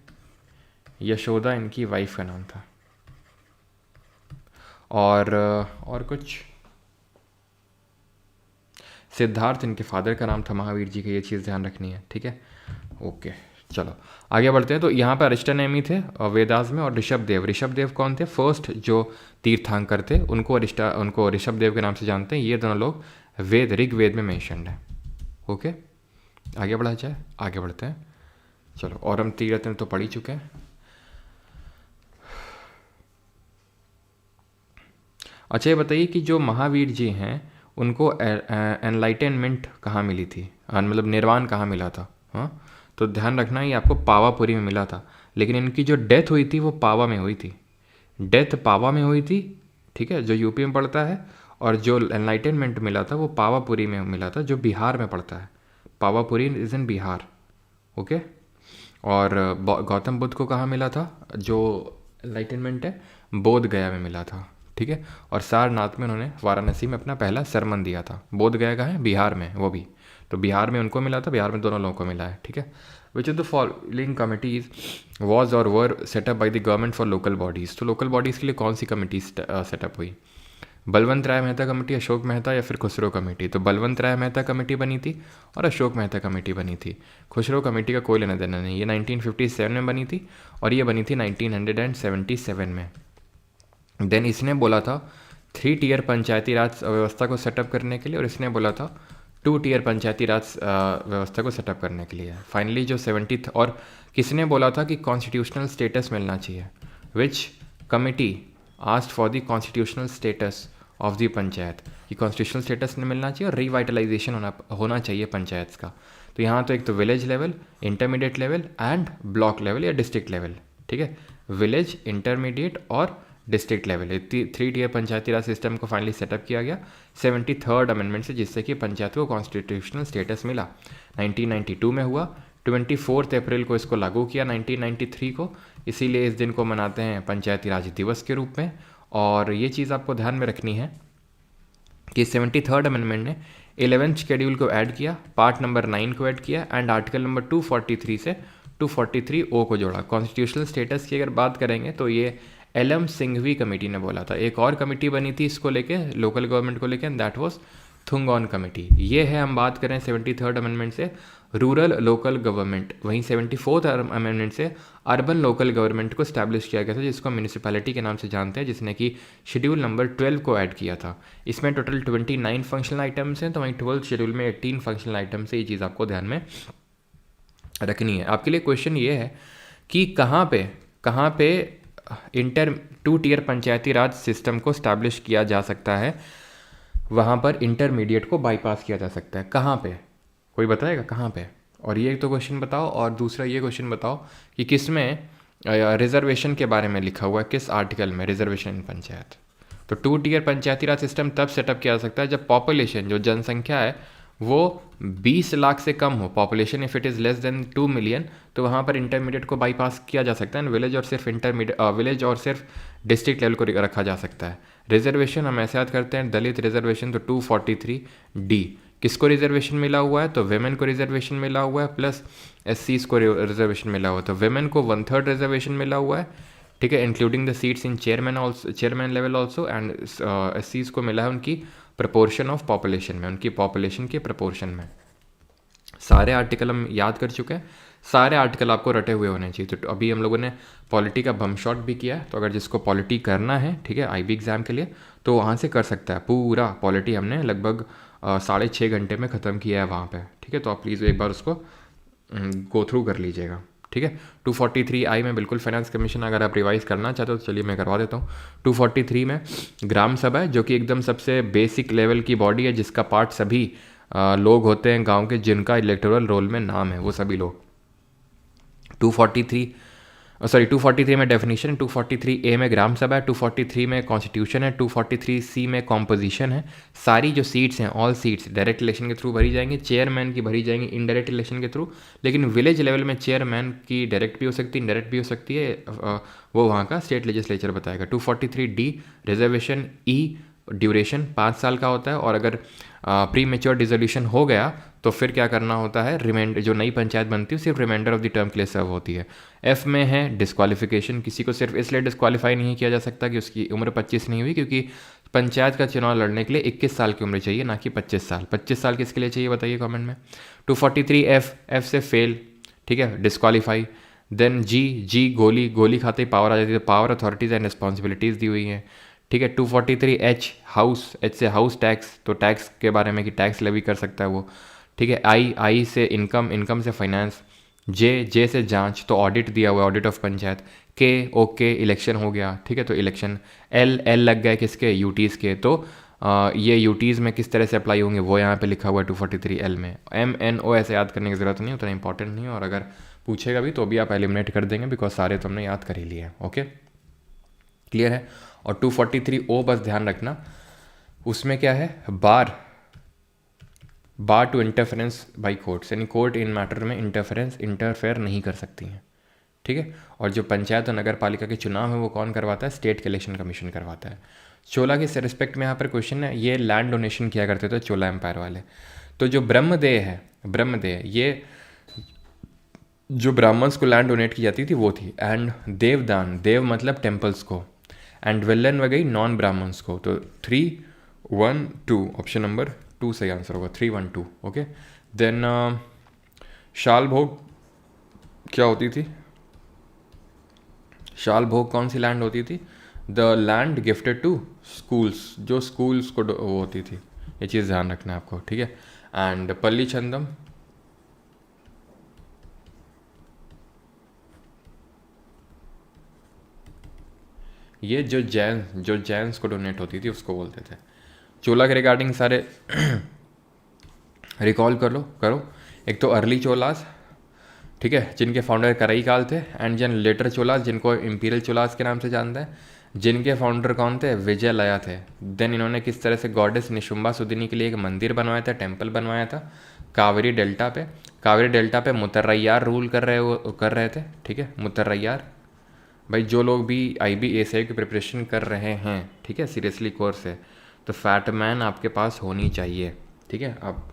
यशोदा इनकी वाइफ का नाम था। और कुछ, सिद्धार्थ इनके फादर का नाम था महावीर जी का, ये चीज़ ध्यान रखनी है, ठीक है। ओके, चलो आगे बढ़ते हैं। तो यहाँ पर अरिष्टानेमी थे वेदास में, और ऋषभदेव, ऋषभदेव कौन थे? फर्स्ट जो तीर्थंकर थे उनको ऋषभदेव के नाम से जानते हैं। ये दोनों लोग ऋग्वेद में मेंशन्ड है। ओके, आगे बढ़ा जाए, आगे बढ़ते हैं। चलो, और हम तीर्थ तो पढ़ ही चुके हैं। अच्छा, ये बताइए कि जो महावीर जी हैं उनको एनलाइटनमेंट कहाँ मिली थी, मतलब निर्वाण कहाँ मिला था? हाँ, तो ध्यान रखना ये आपको पावापुरी में मिला था, लेकिन इनकी जो डेथ हुई थी वो पावा में हुई थी। डेथ पावा में हुई थी, ठीक है, जो यूपी में पड़ता है, और जो एनलाइटनमेंट मिला था वो पावापुरी में मिला था, जो बिहार में पड़ता है। Pawapuri is in Bihar. Okay, और गौतम बुद्ध को कहाँ मिला था जो एनलाइटनमेंट है? बोध गया में मिला था, ठीक है। और सारनाथ में उन्होंने वाराणसी में अपना पहला सरमन दिया था। बोध गया का है बिहार में, वो भी तो बिहार में उनको मिला था, बिहार में दोनों लोगों को मिला है, ठीक है। Which of the following committees was or were set up by the government for local bodies? तो लोकल बॉडीज़ के लिए कौन सी कमेटी सेटअप हुई? बलवंत राय मेहता कमेटी, अशोक मेहता, या फिर खुसरो कमेटी? तो बलवंत राय मेहता कमेटी बनी थी और अशोक मेहता कमेटी बनी थी। खुसरो कमेटी का कोई लेना देना नहीं। ये 1957 में बनी थी और ये बनी थी 1977 में। देन इसने बोला था 3 टियर पंचायती राज व्यवस्था को सेटअप करने के लिए, और इसने बोला था 2 टियर पंचायती राज व्यवस्था को सेटअप करने के लिए। फाइनली जो 70th, और किसने बोला था कि कॉन्स्टिट्यूशनल स्टेटस मिलना चाहिए? विच committee asked for the constitutional status of the panchayat? कि कॉन्स्टिट्यूशनल स्टेटस मिलना चाहिए और रिवाइटलाइजेशन होना चाहिए पंचायत का। तो यहाँ तो एक तो village level, intermediate level and block level या डिस्ट्रिक्ट लेवल, ठीक है। विलेज, इंटरमीडिएट और डिस्ट्रिक्ट लेवल, 3 टियर पंचायती राज सिस्टम को फाइनली सेटअप किया गया 73rd अमेंडमेंट से, जिससे कि पंचायत को कॉन्स्टिट्यूशनल स्टेटस मिला। 1992 में हुआ, 24 अप्रैल को इसको लागू किया 1993 को, इसीलिए इस दिन को मनाते हैं पंचायती राज दिवस के रूप में। और ये चीज़ आपको ध्यान में रखनी है कि 73rd अमेंडमेंट ने 11th शेड्यूल को ऐड किया, पार्ट नंबर 9 को ऐड किया, एंड आर्टिकल नंबर 243 से 243O को जोड़ा। कॉन्स्टिट्यूशनल स्टेटस की अगर बात करेंगे तो ये एलएम सिंघवी कमेटी ने बोला था। एक और कमेटी बनी थी इसको लेके, लोकल गवर्नमेंट को लेके, एंड दैट वाज थुंगॉन कमेटी। ये है, हम बात करें 73rd अमेंडमेंट से रूरल लोकल गवर्नमेंट। वहीं 74th अमेंडमेंट से अर्बन लोकल गवर्नमेंट को स्टैब्लिश किया गया था, जिसको म्यूनिसिपैलिटी के नाम से जानते हैं, जिसने कि शेड्यूल नंबर 12 को ऐड किया था। इसमें टोटल 29 फंक्शनल आइटम्स हैं, तो वहीं 12th शेड्यूल में 18 फंक्शनल आइटम्स है। ये चीज़ आपको ध्यान में रखनी है। आपके लिए क्वेश्चन ये है कि कहाँ पे 2 टियर पंचायती राज सिस्टम को स्टैब्लिश किया जा सकता है, वहाँ पर इंटरमीडिएट को बाईपास किया जा सकता है। कहाँ पे, कोई बताएगा कहाँ पे? और ये तो क्वेश्चन बताओ, और दूसरा ये क्वेश्चन बताओ कि किस में रिजर्वेशन के बारे में लिखा हुआ है, किस आर्टिकल में रिजर्वेशन इन पंचायत? तो 2 टियर पंचायती राज सिस्टम तब सेटअप किया जा सकता है जब पॉपुलेशन, जो जनसंख्या है वो 20 लाख से कम हो। Population if it is less than 2 million, तो वहाँ पर इंटरमीडिएट को बाईपास किया जा सकता है। विलेज और सिर्फ डिस्ट्रिक्ट लेवल को रखा जा सकता है। रिजर्वेशन हम ऐसे याद करते हैं, दलित रिजर्वेशन तो 243D। किसको रिजर्वेशन मिला हुआ है? तो वेमेन को रिजर्वेशन मिला हुआ है, प्लस SCs को रिजर्वेशन मिला हुआ है। तो वेमेन को 1/3 रिजर्वेशन मिला हुआ है, ठीक है, including the seats in chairman level also, and SCs को मिला है उनकी प्रपोर्शन ऑफ पॉपुलेशन में, उनकी पॉपुलेशन के प्रपोर्शन में। सारे आर्टिकल हम याद कर चुके हैं, सारे आर्टिकल आपको रटे हुए होने चाहिए। तो अभी हम लोगों ने पॉलिटी का बम शॉट भी किया है, तो अगर जिसको पॉलिटी करना है, ठीक है, IB एग्ज़ाम के लिए, तो वहाँ से कर सकता है। पूरा पॉलिटी हमने लगभग 6.5 घंटे में ख़त्म किया है वहाँ पे, ठीक है। तो आप प्लीज़ एक बार उसको गो थ्रू कर लीजिएगा, ठीक है। 243I में बिल्कुल फाइनेंस कमीशन, अगर आप रिवाइज करना चाहते हो तो चलिए मैं करवा देता हूँ। 243 में ग्राम सभा है, जो कि एकदम सबसे बेसिक लेवल की बॉडी है, जिसका पार्ट सभी लोग होते हैं गांव के जिनका इलेक्टोरल रोल में नाम है, वो सभी लोग। 243 में डेफिनेशन, 243A में ग्राम सभा है, 243 में कॉन्स्टिट्यूशन है, 243C में कॉम्पोजिशन है। सारी जो सीट्स हैं, ऑल सीट्स डायरेक्ट इलेक्शन के थ्रू भरी जाएंगी, चेयरमैन की भरी जाएंगी इनडायरेक्ट इलेक्शन के थ्रू। लेकिन विलेज लेवल में चेयरमैन की डायरेक्ट भी हो सकती है, इनडायरेक्ट भी हो सकती है, वो वहाँ का स्टेट लेजिस्लेचर बताएगा। 243D रिजर्वेशन ई ड्यूरेशन 5 साल का होता है, और अगर प्री मेच्योर डिसोल्यूशन हो गया तो फिर क्या करना होता है, रिमाइंडर जो नई पंचायत बनती है सिर्फ रिमाइंडर ऑफ द टर्म के लिए सर्व होती है। एफ में है डिस्क्वालिफिकेशन, किसी को सिर्फ इसलिए डिस्क्वालीफाई नहीं किया जा सकता कि उसकी उम्र 25 नहीं हुई, क्योंकि पंचायत का चुनाव लड़ने के लिए 21 साल की उम्र चाहिए, ना कि 25 साल। 25 साल किसके लिए चाहिए बताइए कमेंट में। 243F, एफ से फेल, ठीक है, डिस्क्वालीफाई। देन जी गोली खाते ही पावर आ जाती है, तो पावर, अथॉरिटीज़ एंड रिस्पॉन्सिबिलिटीज़ दी हुई हैं, ठीक है। 243H हाउस, एच से हाउस टैक्स, तो टैक्स के बारे में कि टैक्स लेवी कर सकता है वो, ठीक है। आई से इनकम से फाइनेंस। जे से जांच, तो ऑडिट दिया हुआ है, audit of panchayat. Okay election हो गया, ठीक है, तो इलेक्शन। एल लग गए किसके, यूटीज़ के, तो ये यूटीज़ में किस तरह से अप्लाई होंगे वो यहाँ पे लिखा हुआ है 243L में। MNO ऐसे याद करने की ज़रूरत नहीं है, उतना इंपॉर्टेंट नहीं है, और अगर पूछेगा भी तो भी आप एलिमिनेट कर देंगे, बिकॉज सारे तो हमने याद कर ही लिए हैं। ओके, क्लियर है। और 243O बस ध्यान रखना, उसमें क्या है, बार टू इंटरफेरेंस बाई कोर्ट्स, यानी कोर्ट इन मैटर में इंटरफेयर नहीं कर सकती हैं, ठीक है। और जो पंचायत और नगर पालिका के चुनाव है वो कौन करवाता है, स्टेट के इलेक्शन कमीशन करवाता है। चोला के रिस्पेक्ट में यहाँ पर क्वेश्चन है, ये लैंड डोनेशन किया करते थे चोला एम्पायर वाले। तो जो ब्रह्मदेह ये जो ब्राह्मण्स को लैंड डोनेट की जाती थी वो थी। एंड देवदान, देव मतलब टेम्पल्स को, एंड विलन वह गई नॉन ब्राह्मण्स को। तो 312 ऑप्शन नंबर 2 सही आंसर होगा, 312। ओके, देन शाल भोग क्या होती थी, शाल भोग कौन सी लैंड होती थी, the land gifted to schools, जो स्कूल्स को वो होती थी, ये चीज़ ध्यान रखना है आपको, ठीक है। एंड पल्ली चंदम, ये जो जैन्स को डोनेट होती थी उसको बोलते थे। चोला के रिगार्डिंग सारे रिकॉल करो। एक तो अर्ली चोलास, ठीक है, जिनके फाउंडर कराईकाल थे, एंड जन लेटर चोलास, जिनको इंपीरियल चोलास के नाम से जानते हैं, जिनके फाउंडर कौन थे, विजयलया थे। देन इन्होंने किस तरह से गॉडेस निशुम्बा सुदिनी के लिए एक मंदिर बनवाया था, टेम्पल बनवाया था कावेरी डेल्टा पे मुतर्रैयार रूल कर रहे थे, ठीक है। मुतर्रैयार भाई, जो लोग भी IB ASI की प्रिपरेशन कर रहे हैं, ठीक है, सीरियसली कोर्स है, तो फैट मैन आपके पास होनी चाहिए, ठीक है। अब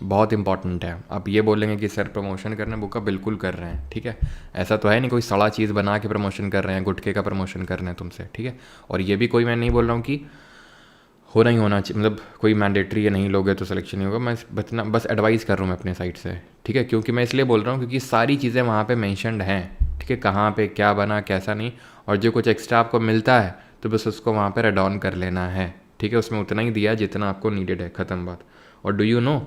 बहुत इंपॉर्टेंट है। आप ये बोलेंगे कि सर प्रमोशन करना बुक का, बिल्कुल कर रहे हैं, ठीक है। ऐसा तो है नहीं कोई सड़ा चीज़ बना के प्रमोशन कर रहे हैं, गुटखे का प्रमोशन कर रहे हैं तुमसे, ठीक है। और ये भी कोई मैं नहीं बोल रहा हूँ कि होना चाहिए, मतलब कोई मैंडेटरी है, नहीं लोगे तो सिलेक्शन नहीं होगा। मैं बस एडवाइस कर रहा हूँ मैं अपने साइड से, ठीक है। क्योंकि मैं इसलिए बोल रहा हूँ क्योंकि सारी चीज़ें वहाँ पे मेंशन्ड हैं, ठीक है, कहाँ पे क्या बना कैसा नहीं, और जो कुछ एक्स्ट्रा आपको मिलता है तो बस उसको वहाँ पर एड ऑन कर लेना है, ठीक है। उसमें उतना ही दिया जितना आपको नीडेड है, ख़त्म बात। और डू यू नो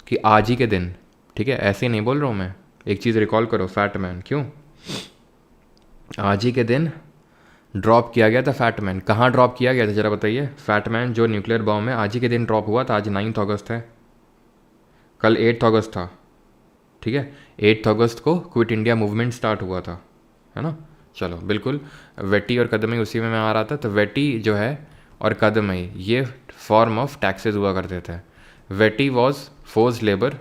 कि आज ही के दिन, ठीक है, ऐसे ही नहीं बोल रहा हूँ मैं, एक चीज़ रिकॉल करो, फैट मैन क्यों आज ही के दिन ड्रॉप किया गया था। फैट मैन कहाँ ड्रॉप किया गया था ज़रा बताइए। फैट मैन जो न्यूक्लियर बॉम्ब है आज ही के दिन ड्रॉप हुआ था, आज 9 अगस्त है, कल 8 अगस्त था, ठीक है। 8 अगस्त को क्विट इंडिया मूवमेंट स्टार्ट हुआ था, है ना। चलो बिल्कुल, वेटी और कदमई उसी में मैं आ रहा था। तो वेटी जो है और कदमई ये फॉर्म ऑफ टैक्सेस हुआ करते थे। वेटी वॉज फोर्स्ड लेबर,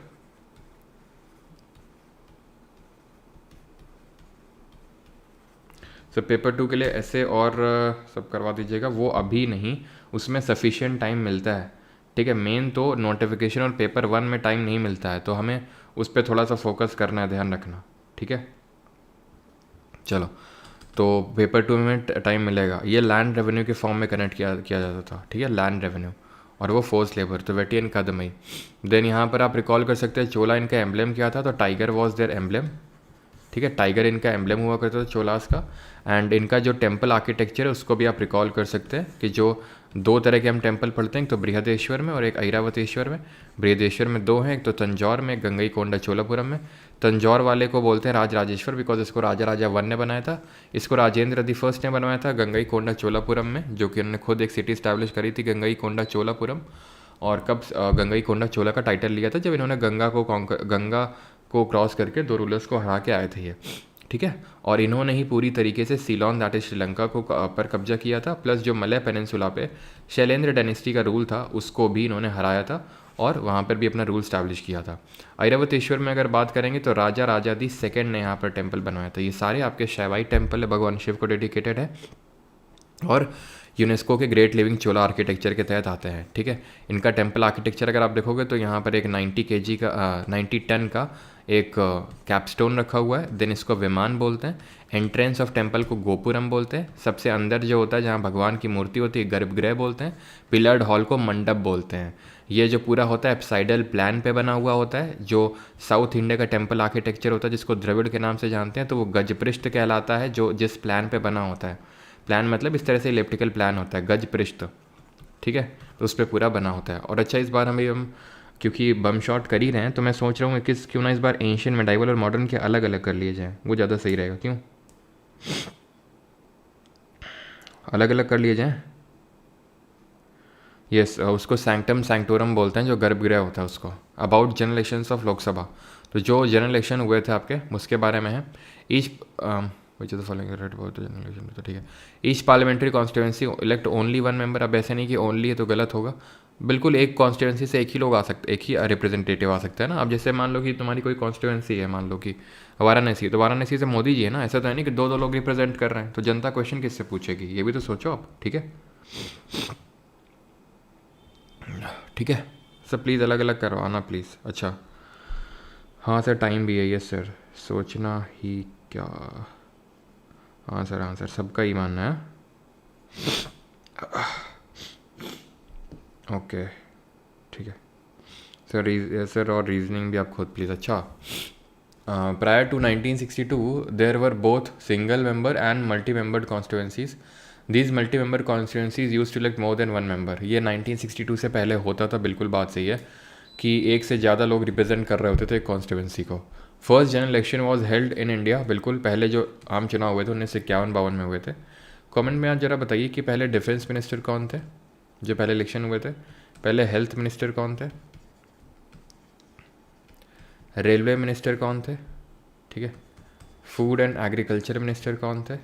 तो पेपर 2 के लिए ऐसे और सब करवा दीजिएगा, वो अभी नहीं, उसमें सफिशिएंट टाइम मिलता है, ठीक है। मेन तो नोटिफिकेशन और पेपर 1 में टाइम नहीं मिलता है, तो हमें उस पर थोड़ा सा फोकस करना है, ध्यान रखना, ठीक है। चलो, तो पेपर 2 में टाइम मिलेगा। ये लैंड रेवेन्यू के फॉर्म में कनेक्ट किया जाता था, ठीक है, लैंड रेवेन्यू, और वो फोर्स लेबर, तो वेटी एंड कदमई। देन यहाँ पर आप रिकॉल कर सकते हैं चोला इनका एम्बलेम क्या था, तो टाइगर वॉज देयर एम्बलेम, ठीक है, टाइगर इनका एम्बलम हुआ करता था चोलास का। एंड इनका जो टेम्पल आर्किटेक्चर है उसको भी आप रिकॉल कर सकते हैं कि जो दो तरह के हम टेम्पल पढ़ते हैं, एक तो बृहदेश्वर में और एक ऐरावतेश्वर में। बृहदेश्वर में दो हैं, एक तो तंजौर में, गंगईकोंडा चोलापुरम में। तंजौर वाले को बोलते हैं राजराजेश्वर बिकॉज इसको राजा राजा वन ने बनाया था। इसको राजेंद्र द फर्स्ट ने बनवाया था गंगईकोंडा चोलापुरम में, जो कि उन्होंने खुद एक सिटी स्टैब्लिश करी थी गंगईकोंडा चोलापुरम। और कब गंगईकोंडा चोला का टाइटल लिया था, जब इन्होंने गंगा को क्रॉस करके दो रूलर्स को हरा के आए थे ये, ठीक है। और इन्होंने ही पूरी तरीके से सीलोन दैट इज श्रीलंका को पर कब्जा किया था, प्लस जो मलय पेनिनसुला पे शैलेंद्र डायनेस्टी का रूल था उसको भी इन्होंने हराया था और वहाँ पर भी अपना रूल स्टैब्लिश किया था। ऐरावतेश्वर में अगर बात करेंगे तो राजा राजादी सेकंड ने यहाँ पर टेम्पल बनवाया था। ये सारे आपके शैवाई टेम्पल है, भगवान शिव को डेडिकेटेड है और यूनेस्को के ग्रेट लिविंग चोला आर्किटेक्चर के तहत आते हैं, ठीक है। इनका टेम्पल आर्किटेक्चर अगर आप देखोगे तो यहाँ पर एक 90 kg का 90 टन का एक कैपस्टोन रखा हुआ है। देन इसको विमान बोलते हैं। एंट्रेंस ऑफ टेम्पल को गोपुरम बोलते हैं। सबसे अंदर जो होता है जहाँ भगवान की मूर्ति होती है गर्भगृह बोलते हैं। पिलर्ड हॉल को मंडप बोलते हैं। ये जो पूरा होता है एप्साइडल प्लान पे बना हुआ होता है, जो साउथ इंडिया का टेम्पल आर्किटेक्चर होता है जिसको द्रविड़ के नाम से जानते हैं, तो वो गजपृष्ठ कहलाता है, जो जिस प्लान पे बना होता है। प्लान मतलब इस तरह से इलेप्टिकल प्लान होता है, गज पृष्ठ, ठीक है, तो उस पर पूरा बना होता है। और अच्छा, इस बार हम क्योंकि बम शॉट कर ही रहे हैं तो मैं सोच रहा हूँ क्यों ना इस बार एंशियंट मेडाइवल और मॉडर्न के अलग अलग कर लिए जाएँ, वो ज़्यादा सही रहेगा। क्यों अलग अलग कर लिए जाएँ? यस, उसको सैंक्टम सैंक्टोरम बोलते हैं, जो गर्भगृह होता है उसको। About general elections of Lok Sabha, तो जो जनरल इलेक्शन हुए थे आपके उसके बारे में है। Each which is the following rate about general election, तो ठीक है। Each parliamentary constituency elect only one member. अब ऐसे नहीं कि ओनली है तो गलत होगा, बिल्कुल एक कॉन्स्टिट्यूंसी से एक ही लोग आ सकते, एक ही रिप्रेजेंटेटिव आ सकता है ना। अब जैसे मान लो कि तुम्हारी कोई कॉन्स्टिट्यूंसी है, मान लो कि वाराणसी, तो वाराणसी से मोदी जी है ना, ऐसा तो है नहीं कि दो दो लोग रिप्रेजेंट कर रहे हैं, तो जनता क्वेश्चन किससे पूछेगी, ये भी तो सोचो आप, ठीक है। ठीक है, सब प्लीज़ अलग अलग करवाना प्लीज़। अच्छा हाँ सर, टाइम भी है, यस सर, सोचना ही क्या। हाँ सर, सबका ही मानना है। ओके ठीक है सर, और रीजनिंग भी आप खुद प्लीज़। अच्छा, prior to 1962 there were both single member and multi membered constituencies. These multi member constituencies used to elect more than one member. ये 1962 से पहले होता था, बिल्कुल बात सही है कि एक से ज़्यादा लोग रिप्रेजेंट कर रहे होते थे कॉन्स्टिट्यूंसी को। First general election was held in India, बिल्कुल पहले जो आम चुनाव हुए थे 1951-52 में हुए थे। कमेंट में आज ज़रा बताइए कि पहले डिफेंस मिनिस्टर कौन थे जो पहले इलेक्शन हुए थे, पहले हेल्थ मिनिस्टर कौन थे, रेलवे मिनिस्टर कौन थे, ठीक है, फूड एंड एग्रीकल्चर मिनिस्टर कौन थे,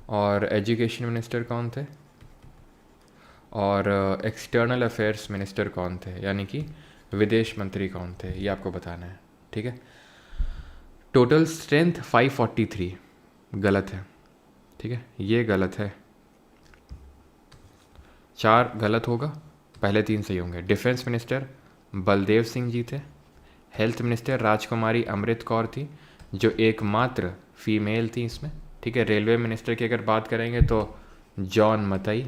और एजुकेशन मिनिस्टर कौन थे, और एक्सटर्नल अफेयर्स मिनिस्टर कौन थे, यानी कि विदेश मंत्री कौन थे, ये आपको बताना है, ठीक है। टोटल स्ट्रेंथ 543, गलत है, ठीक है, ये गलत है, 4 गलत होगा, पहले 3 सही होंगे। डिफेंस मिनिस्टर बलदेव सिंह जी थे। हेल्थ मिनिस्टर राजकुमारी अमृत कौर थी, जो एकमात्र फीमेल थी इसमें, ठीक है। रेलवे मिनिस्टर की अगर बात करेंगे तो जॉन मतई।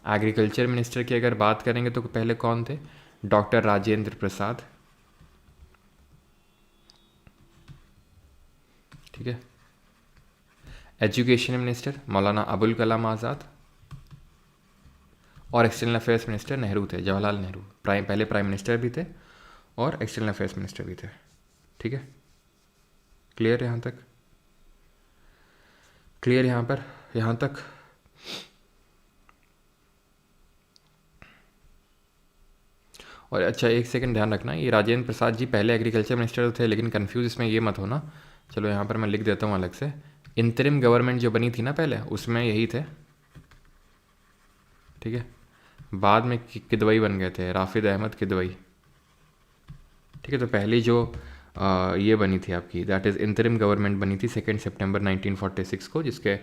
एग्रीकल्चर मिनिस्टर की अगर बात करेंगे तो पहले कौन थे, डॉक्टर राजेंद्र प्रसाद, ठीक है। एजुकेशन मिनिस्टर मौलाना अबुल कलाम आज़ाद, और एक्सटर्नल अफेयर्स मिनिस्टर नेहरू थे, जवाहरलाल नेहरू। पहले प्राइम मिनिस्टर भी थे और एक्सटर्नल अफेयर्स मिनिस्टर भी थे, ठीक है। क्लियर यहाँ तक, क्लियर यहाँ पर, यहाँ तक। और अच्छा एक सेकंड ध्यान रखना, ये राजेंद्र प्रसाद जी पहले एग्रीकल्चर मिनिस्टर थे, लेकिन कंफ्यूज इसमें ये मत होना। चलो यहाँ पर मैं लिख देता हूँ अलग से। इंतरिम गवर्नमेंट जो बनी थी ना पहले, उसमें यही थे, ठीक है। बाद में किदवई बन गए थे, राफिद अहमद किदवई, ठीक है। तो पहली जो ये बनी थी आपकी, दैट इज़ इंतरिम गवर्नमेंट बनी थी 2 सितंबर 1946 को, जिसके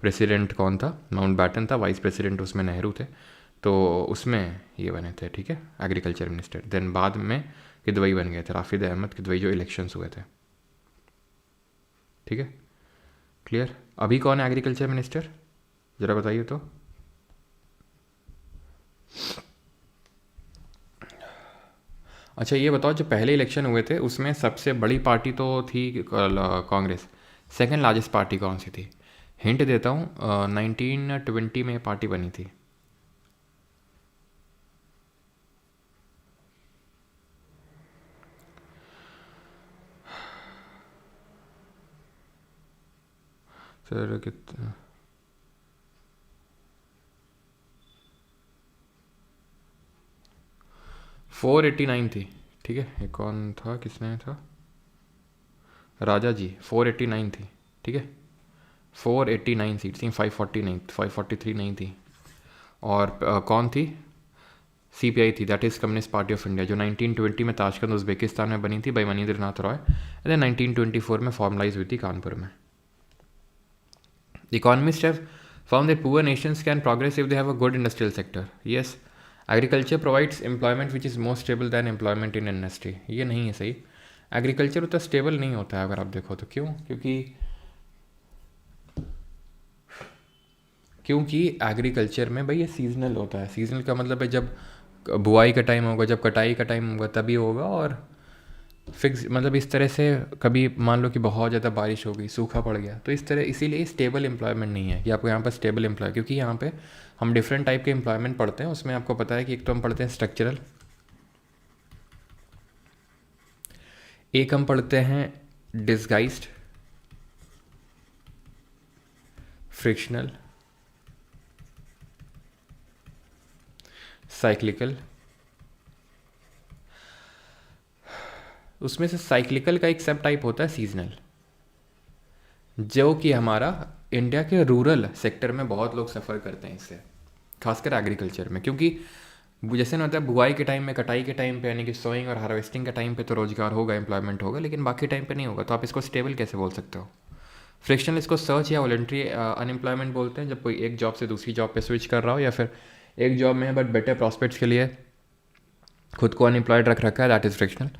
प्रेसिडेंट कौन था, माउंटबैटन था, वाइस प्रेसिडेंट उसमें नेहरू थे, तो उसमें ये बने थे, ठीक है, एग्रीकल्चर मिनिस्टर। देन बाद में किदवई बन गए थे, राफिद अहमद किदवई, जो इलेक्शंस हुए थे, ठीक है। क्लियर। अभी कौन है एग्रीकल्चर मिनिस्टर, ज़रा बताइए तो। अच्छा ये बताओ, जो पहले इलेक्शन हुए थे उसमें सबसे बड़ी पार्टी तो थी कांग्रेस, सेकंड लार्जेस्ट पार्टी कौन सी थी? हिंट देता हूँ, 1920 में पार्टी बनी थी। सर कितना? 489 थी। ठीक है, ये कौन था, किसने था? राजा जी, 489 थी। ठीक है, 489 सीट थी, 540 नहीं, 543 नहीं थी। और कौन थी? CPI थी, that is Communist Party of India, जो 1920 में ताशकंद उज़्बेकिस्तान में बनी थी by Manindra Nath Roy, and then 1924 में फॉर्मलाइज हुई थी कानपुर में। Economists have found that poor nations can progress if they have a good industrial sector. Yes, agriculture provides employment which is more stable than employment in industry. ये नहीं है सही, agriculture उतना stable नहीं होता है अगर आप देखो तो। क्यों? क्योंकि एग्रीकल्चर में भाई ये सीजनल होता है। सीजनल का मतलब है जब बुआई का टाइम होगा, जब कटाई का टाइम होगा तभी होगा, और फिक्स मतलब इस तरह से कभी मान लो कि बहुत ज़्यादा बारिश हो गई, सूखा पड़ गया, तो इस तरह, इसीलिए स्टेबल एम्प्लॉयमेंट नहीं है कि आपको यहाँ पर स्टेबल एम्प्लॉय। क्योंकि यहाँ पे हम डिफरेंट टाइप के एम्प्लॉयमेंट पढ़ते हैं, उसमें आपको पता है कि एक तो हम पढ़ते हैं स्ट्रक्चरल, एक हम पढ़ते हैं डिस्गाइज्ड, फ्रिक्शनल, साइक्लिकल। उसमें से साइक्लिकल का एक सब टाइप होता है सीजनल, जो कि हमारा इंडिया के रूरल सेक्टर में बहुत लोग सफ़र करते हैं इससे, खासकर एग्रीकल्चर में। क्योंकि जैसे ना होता है बुआई के टाइम में, कटाई के टाइम पे, यानी कि सोइंग और हार्वेस्टिंग के टाइम पे तो रोजगार होगा, एम्प्लॉयमेंट होगा, लेकिन बाकी टाइम पे नहीं होगा, तो आप इसको स्टेबल कैसे बोल सकते हो? फ्रिक्शनल इसको सर्च या वॉलंटरी अनएम्प्लॉयमेंट बोलते हैं, जब कोई एक जॉब से दूसरी जॉब पे स्विच कर रहा हो, या फिर एक जॉब में है बट बेटर प्रॉस्पेक्ट्स के लिए खुद को अनएम्प्लॉयड रख रखा है, दैट इज़ फ्रिक्शनल।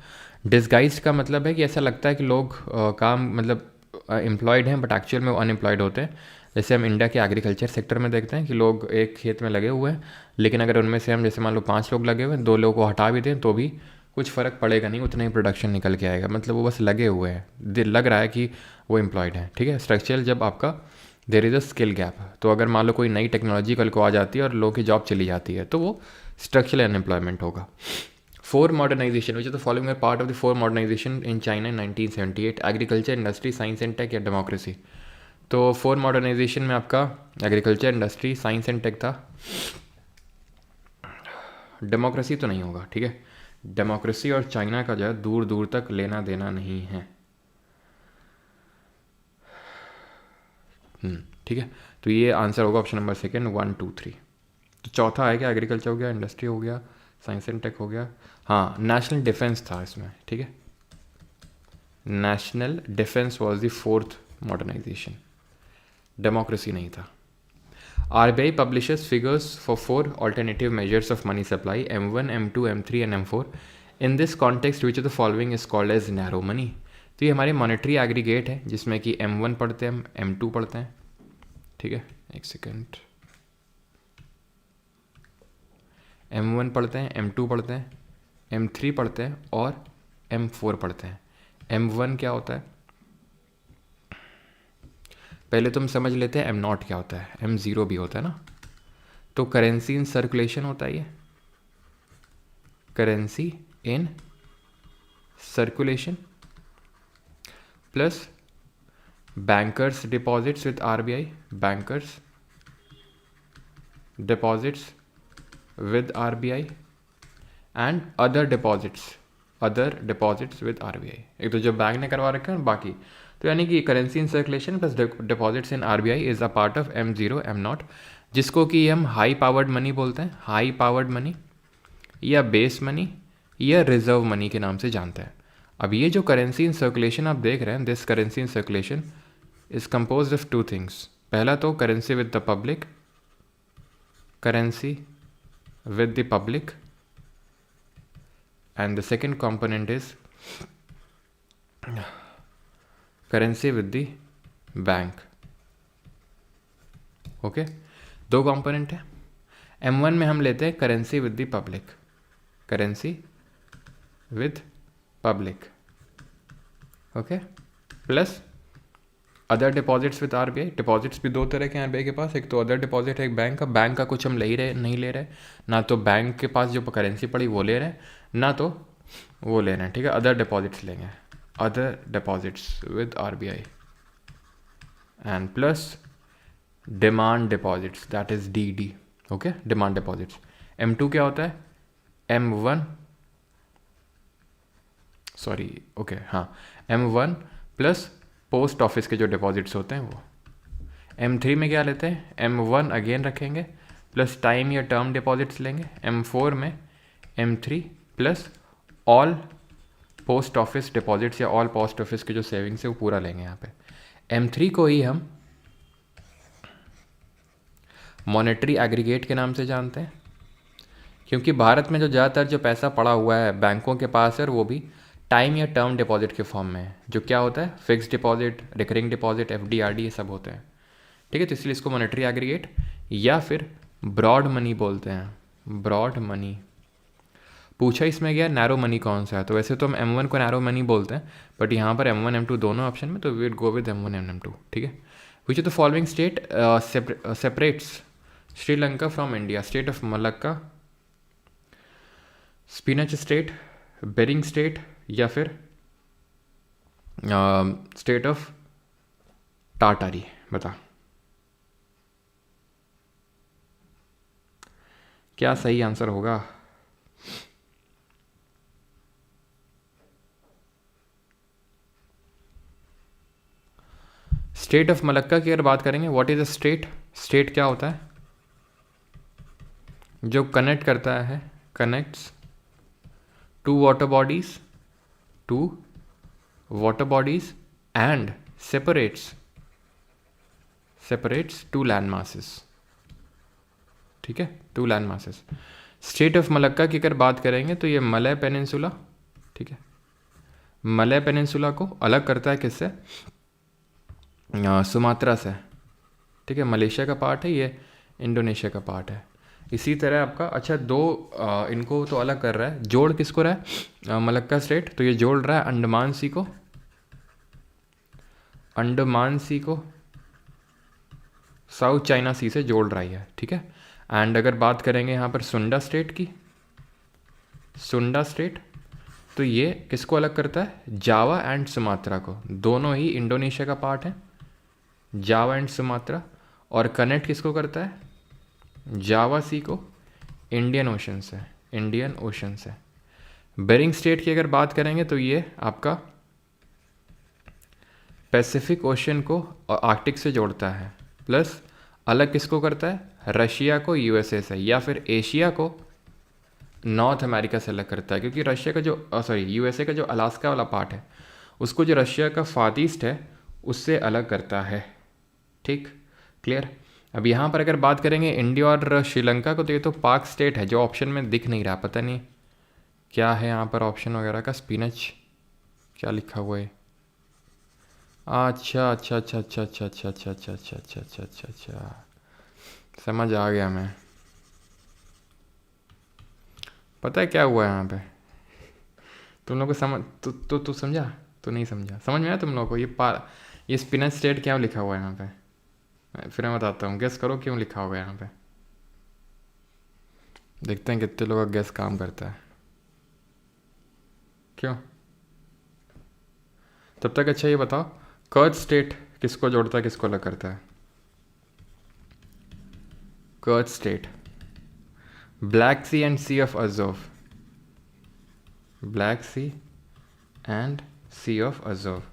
डिस्गाइज्ड का मतलब है कि ऐसा लगता है कि लोग काम मतलब एम्प्लॉयड हैं बट एक्चुअल में वो अनएम्प्लॉयड होते हैं। जैसे हम इंडिया के एग्रीकल्चर सेक्टर में देखते हैं कि लोग एक खेत में लगे हुए हैं, लेकिन अगर उनमें से हम जैसे मान लो 5 लोग लगे हुए हैं, 2 लोगों को हटा भी दें तो भी कुछ फ़र्क पड़ेगा नहीं, उतना ही प्रोडक्शन निकल के आएगा, मतलब वो बस लगे हुए हैं, लग रहा है कि वो एम्प्लॉयड हैं। ठीक है, स्ट्रक्चरल जब आपका there is a skill gap, तो अगर मान लो कोई नई टेक्नोलॉजी कल को आ जाती है और लोगों की जॉब चली जाती है, तो वो स्ट्रक्चरल अनएम्प्लॉयमेंट होगा। Four modernisation, which is the following are part of the four modernisation in China in 1978, agriculture, industry, science and tech या डेमोक्रेसी। तो फोर मॉडर्नाइजेशन में आपका agriculture, industry, science and tech था, डेमोक्रेसी तो नहीं होगा। ठीक है, डेमोक्रेसी और चाइना का जो है दूर दूर तक लेना देना नहीं है। ठीक है, तो ये आंसर होगा ऑप्शन नंबर सेकेंड, 1 2 3। तो चौथा है क्या? एग्रीकल्चर हो गया, इंडस्ट्री हो गया, साइंस एंड टेक हो गया। हाँ, नेशनल डिफेंस था इसमें। ठीक है, national defence was the fourth modernisation, democracy नहीं था। RBI publishes figures for 4 alternative measures of money supply, M1, M2, M3 and M4. In this context, which of the following is called as narrow money? तो ये हमारे monetary aggregate है, जिसमें कि M1 पढ़ते हैं, M2 पढ़ते हैं। ठीक है, एक सेकेंड, M1 पढ़ते हैं, M2 पढ़ते हैं, M3 पढ़ते हैं और M4 पढ़ते हैं। M1 क्या होता है पहले तुम समझ लेते हैं, M0 क्या होता है, M0 भी होता है ना। तो करेंसी इन सर्कुलेशन होता है ये, currency in circulation plus bankers deposits with RBI, bankers deposits with RBI and other deposits with RBI। एक तो जो बैंक ने करवा रखे हैं बाकी, तो यानी कि currency in circulation plus deposits in RBI is a part of M0 M0, जिसको कि हम हाई पावर्ड मनी बोलते हैं, हाई पावर्ड मनी या बेस मनी या रिजर्व मनी के नाम से जानते हैं। अब ये जो करेंसी इन सर्कुलेशन आप देख रहे हैं, this currency in circulation is compose of 2 things. पहला तो currency with the public, currency with the public, and the second component is currency with the bank। Okay, 2 component है। M1 में हम लेते हैं currency with the public, currency with public, okay, plus other deposits with RBI. Deposits भी दो तरह के हैं आरबीआई के पास, एक तो अदर डिपॉजिट है एक बैंक का कुछ हम ले ही रहे नहीं ले रहे, ना तो बैंक के पास जो करेंसी पड़ी वो ले रहे हैं, ना तो वो ले रहे हैं, ठीक है। अदर डिपॉजिट्स लेंगे, other deposits with RBI, and plus demand deposits, that is DD, okay, demand deposits. M2 क्या होता है, M1, सॉरी, ओके, हाँ, M1 प्लस पोस्ट ऑफिस के जो डिपॉजिट्स होते हैं वो। M3 में क्या लेते हैं, M1 अगेन रखेंगे प्लस टाइम या टर्म डिपॉजिट्स लेंगे। M4 में M3 plus all post office deposits या ऑल पोस्ट ऑफिस के जो सेविंग्स है वो पूरा लेंगे यहाँ पे। M3 को ही हम मॉनेटरी एग्रीगेट के नाम से जानते हैं, क्योंकि भारत में जो ज़्यादातर जो पैसा पड़ा हुआ है बैंकों के पास है, वो भी टाइम या टर्म डिपॉजिट के फॉर्म में है, जो क्या होता है, fixed deposit, recurring deposit, FD RD ये सब होते हैं, ठीक है। तो इसलिए इसको मॉनेटरी एग्रीगेट या फिर ब्रॉड मनी बोलते हैं, ब्रॉड मनी। पूछा इसमें गया नैरो मनी कौन सा है, तो वैसे तो हम M1 को नैरो मनी बोलते हैं, बट यहाँ पर M1 M2 दोनों ऑप्शन में, तो we will go with M1 and M2, ठीक है। Which of the following state separates Sri Lanka from India, state of Malacca, spinach state, Bering state, या फिर स्टेट ऑफ टाटारी, बता क्या सही आंसर होगा। स्टेट ऑफ मलक्का की अगर बात करेंगे, what is a state, state क्या होता है, जो कनेक्ट करता है, connects to water bodies and separates to land masses, ठीक है, to land masses. State of Malacca की अगर बात करेंगे तो ये मलय पेनिनसुला, ठीक है, मलय पेनिनसुला को अलग करता है किससे, सुमात्रा से, ठीक है, मलेशिया का पार्ट है, ये इंडोनेशिया का पार्ट है। इसी तरह आपका, अच्छा, दो इनको तो अलग कर रहा है, जोड़ किसको रहा है, मलक्का स्टेट, तो ये जोड़ रहा है अंडमान सी को, साउथ चाइना सी से जोड़ रही है, ठीक है। एंड अगर बात करेंगे यहाँ पर सुंडा स्टेट की, सुंडा स्टेट, तो ये किसको अलग करता है, जावा एंड सुमात्रा को, दोनों ही इंडोनेशिया का पार्ट है, जावा एंड सुमात्रा, और कनेक्ट किसको करता है, जावा सी को इंडियन ओशन से। बेरिंग स्टेट की अगर बात करेंगे तो ये आपका पैसिफिक ओशन को आर्कटिक से जोड़ता है, प्लस अलग किसको करता है, रशिया को USA से, या फिर एशिया को नॉर्थ अमेरिका से अलग करता है, क्योंकि रशिया का जो USA का जो अलास्का वाला पार्ट है उसको जो रशिया का फार ईस्ट है उससे अलग करता है, ठीक, क्लियर। अब यहाँ पर अगर बात करेंगे इंडिया और श्रीलंका को, तो ये तो पाक स्टेट है जो ऑप्शन में दिख नहीं रहा, पता नहीं क्या है यहाँ पर ऑप्शन वगैरह का, स्पिनच क्या लिखा हुआ है, अच्छा, समझ आ गया मैं। पता है क्या हुआ यहाँ पे, तुम लोग को समझ, तू समझा, तो नहीं समझा, समझ में आया तुम लोग को, ये स्पिनच स्टेट क्या लिखा हुआ है यहाँ पे, फिर मैं बताता हूँ, गेस करो क्यों लिखा होगा यहाँ पे, देखते हैं कितने लोगों का गेस काम करता है, क्यों। तब तक अच्छा ये बताओ, कर्ज स्टेट किसको जोड़ता है, किसको अलग करता है, Kerch state, Black Sea and Sea of Azov, Black Sea and Sea of Azov,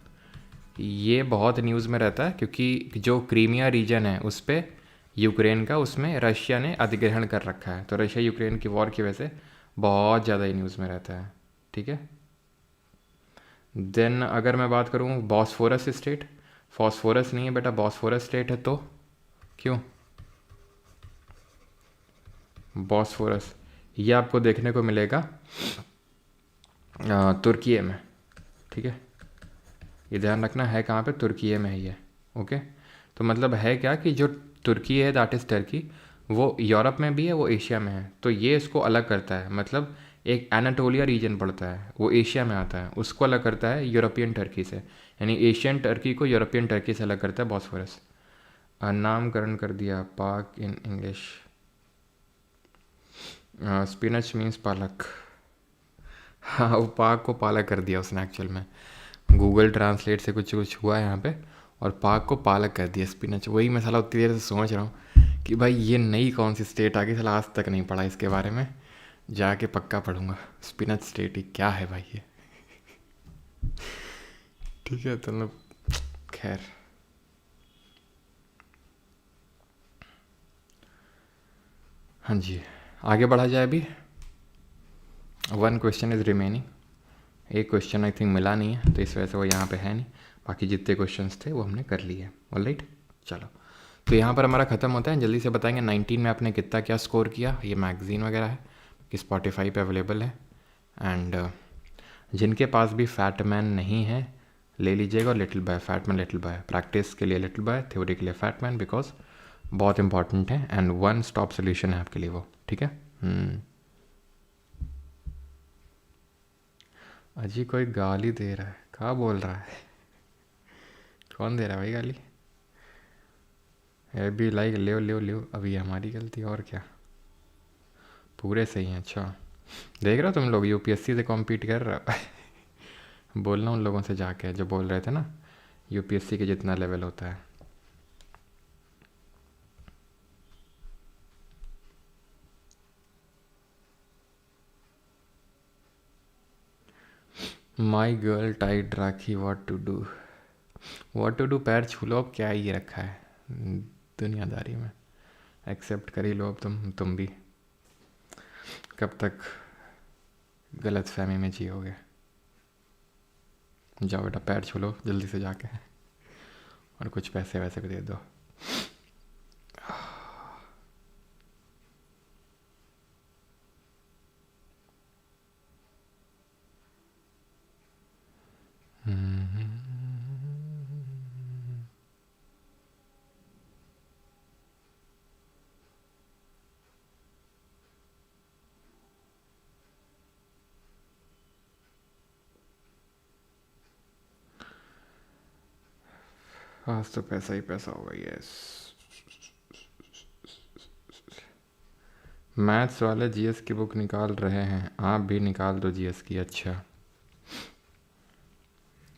ये बहुत न्यूज़ में रहता है, क्योंकि जो क्रीमिया रीजन है उस पर यूक्रेन का, उसमें रशिया ने अधिग्रहण कर रखा है, तो रशिया यूक्रेन की वॉर की वजह से बहुत ज़्यादा ही न्यूज़ में रहता है, ठीक है। देन अगर मैं बात करूँ बॉस्फोरस स्टेट, फॉस्फोरस नहीं है बेटा, बॉस्फोरस स्टेट है, तो क्यों, बॉस्फोरस ये आपको देखने को मिलेगा तुर्की में, ठीक है, ये ध्यान रखना है कहाँ पे, तुर्की में है ये, ओके। तो मतलब है क्या कि जो तुर्की है, दैट इज़ टर्की, वो यूरोप में भी है, वो एशिया में है, तो ये इसको अलग करता है, मतलब एक एनाटोलिया रीजन पड़ता है, वो एशिया में आता है, उसको अलग करता है यूरोपियन टर्की से, यानी एशियन टर्की को यूरोपियन टर्की से अलग करता है बॉस्फोरस। नामकरण कर दिया पाक इन इंग्लिश। स्पिनच मीन्स पालक। हाँ, वो पाक को पालक कर दिया उसने एक्चुअल में। गूगल ट्रांसलेट से कुछ कुछ हुआ है यहाँ पे, और पाक को पालक कर दिया स्पिनच। वही मैं साला उतनी देर से सोच रहा हूँ कि भाई ये नई कौन सी स्टेट आ गई, साला आज तक नहीं पढ़ा इसके बारे में, जाके पक्का पढ़ूंगा। स्पिनच स्टेट ही क्या है भाई ये। ठीक है तो खैर, हाँ जी आगे बढ़ा जाए। अभी 1 क्वेश्चन इज़ रिमेनिंग। एक क्वेश्चन आई थिंक मिला नहीं है, तो इस वजह से वो यहाँ पे है नहीं। बाकी जितने क्वेश्चंस थे वो हमने कर लिए। ऑलराइट, चलो तो यहाँ पर हमारा ख़त्म होता है। जल्दी से बताएंगे 19 में आपने कितना क्या स्कोर किया। ये मैगज़ीन वगैरह है कि स्पॉटिफाई पे अवेलेबल है। एंड जिनके पास भी फैटमैन नहीं है ले लीजिएगा, और Little Boy, Fat Man Little Boy, practice के लिए लिटिल बाय, थ्योरी के लिए फैटमैन, बिकॉज बहुत इंपॉर्टेंट है एंड 1 स्टॉप सोल्यूशन है आपके लिए वो। ठीक है। अजी कोई गाली दे रहा है, क्या बोल रहा है? कौन दे रहा है भाई गाली? ये भी लाइक ले ले ले, अभी हमारी गलती और क्या, पूरे सही हैं। अच्छा देख रहे हो तुम लोग यूपीएससी से कॉम्पीट कर रहा है। बोलना उन लोगों से जाके जो बोल रहे थे ना यूपीएससी के जितना लेवल होता है। My girl tied rakhi, what to do, what to do, पैर छू लो। अब क्या ये रखा है दुनियादारी में, एक्सेप्ट कर ही लो अब तुम भी। कब तक गलत फहमी में जियोगे? जाओ बेटा पैर छू लो जल्दी से जाके, और कुछ पैसे वैसे भी दे दो। आज तो पैसा ही पैसा होगा। यस, मैथ्स वाले जीएस की बुक निकाल रहे हैं, आप भी निकाल दो जीएस की। अच्छा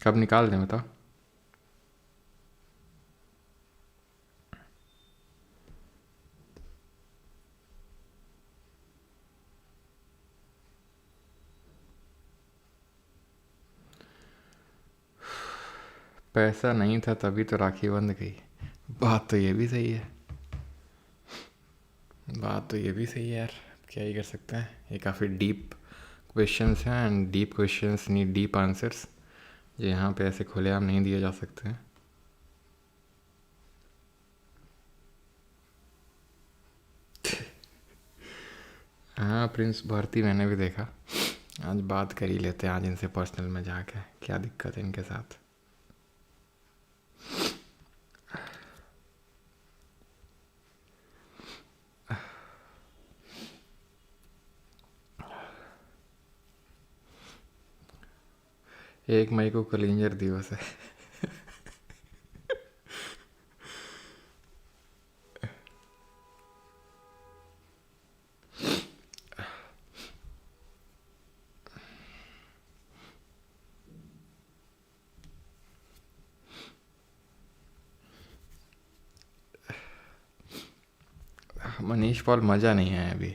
कब निकाल दें बताओ? पैसा नहीं था तभी तो राखी बंध गई। बात तो ये भी सही है, बात तो ये भी सही है यार, क्या ही कर सकते हैं। ये काफ़ी डीप क्वेश्चंस हैं and deep questions need deep answers, जो यहाँ पे ऐसे खुलेआम नहीं दिए जा सकते हैं। हाँ प्रिंस भारती मैंने भी देखा। आज बात कर ही लेते हैं आज इनसे पर्सनल में जाके, क्या दिक्कत है इनके साथ। एक मई को कलिंजर दिवस है। मनीष पॉल मज़ा नहीं है अभी,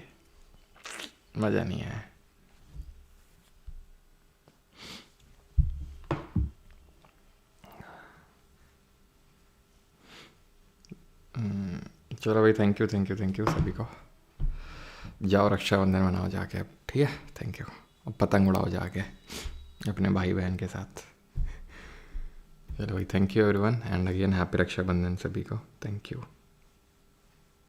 मज़ा नहीं है। चलो भाई, थैंक यू सभी को। जाओ रक्षाबंधन मनाओ जाके अब, ठीक है। Thank you. अब पतंग उड़ाओ जाके अपने भाई बहन के साथ। चलो भाई, thank you everyone and again happy Raksha Bandhan सभी को। Thank you.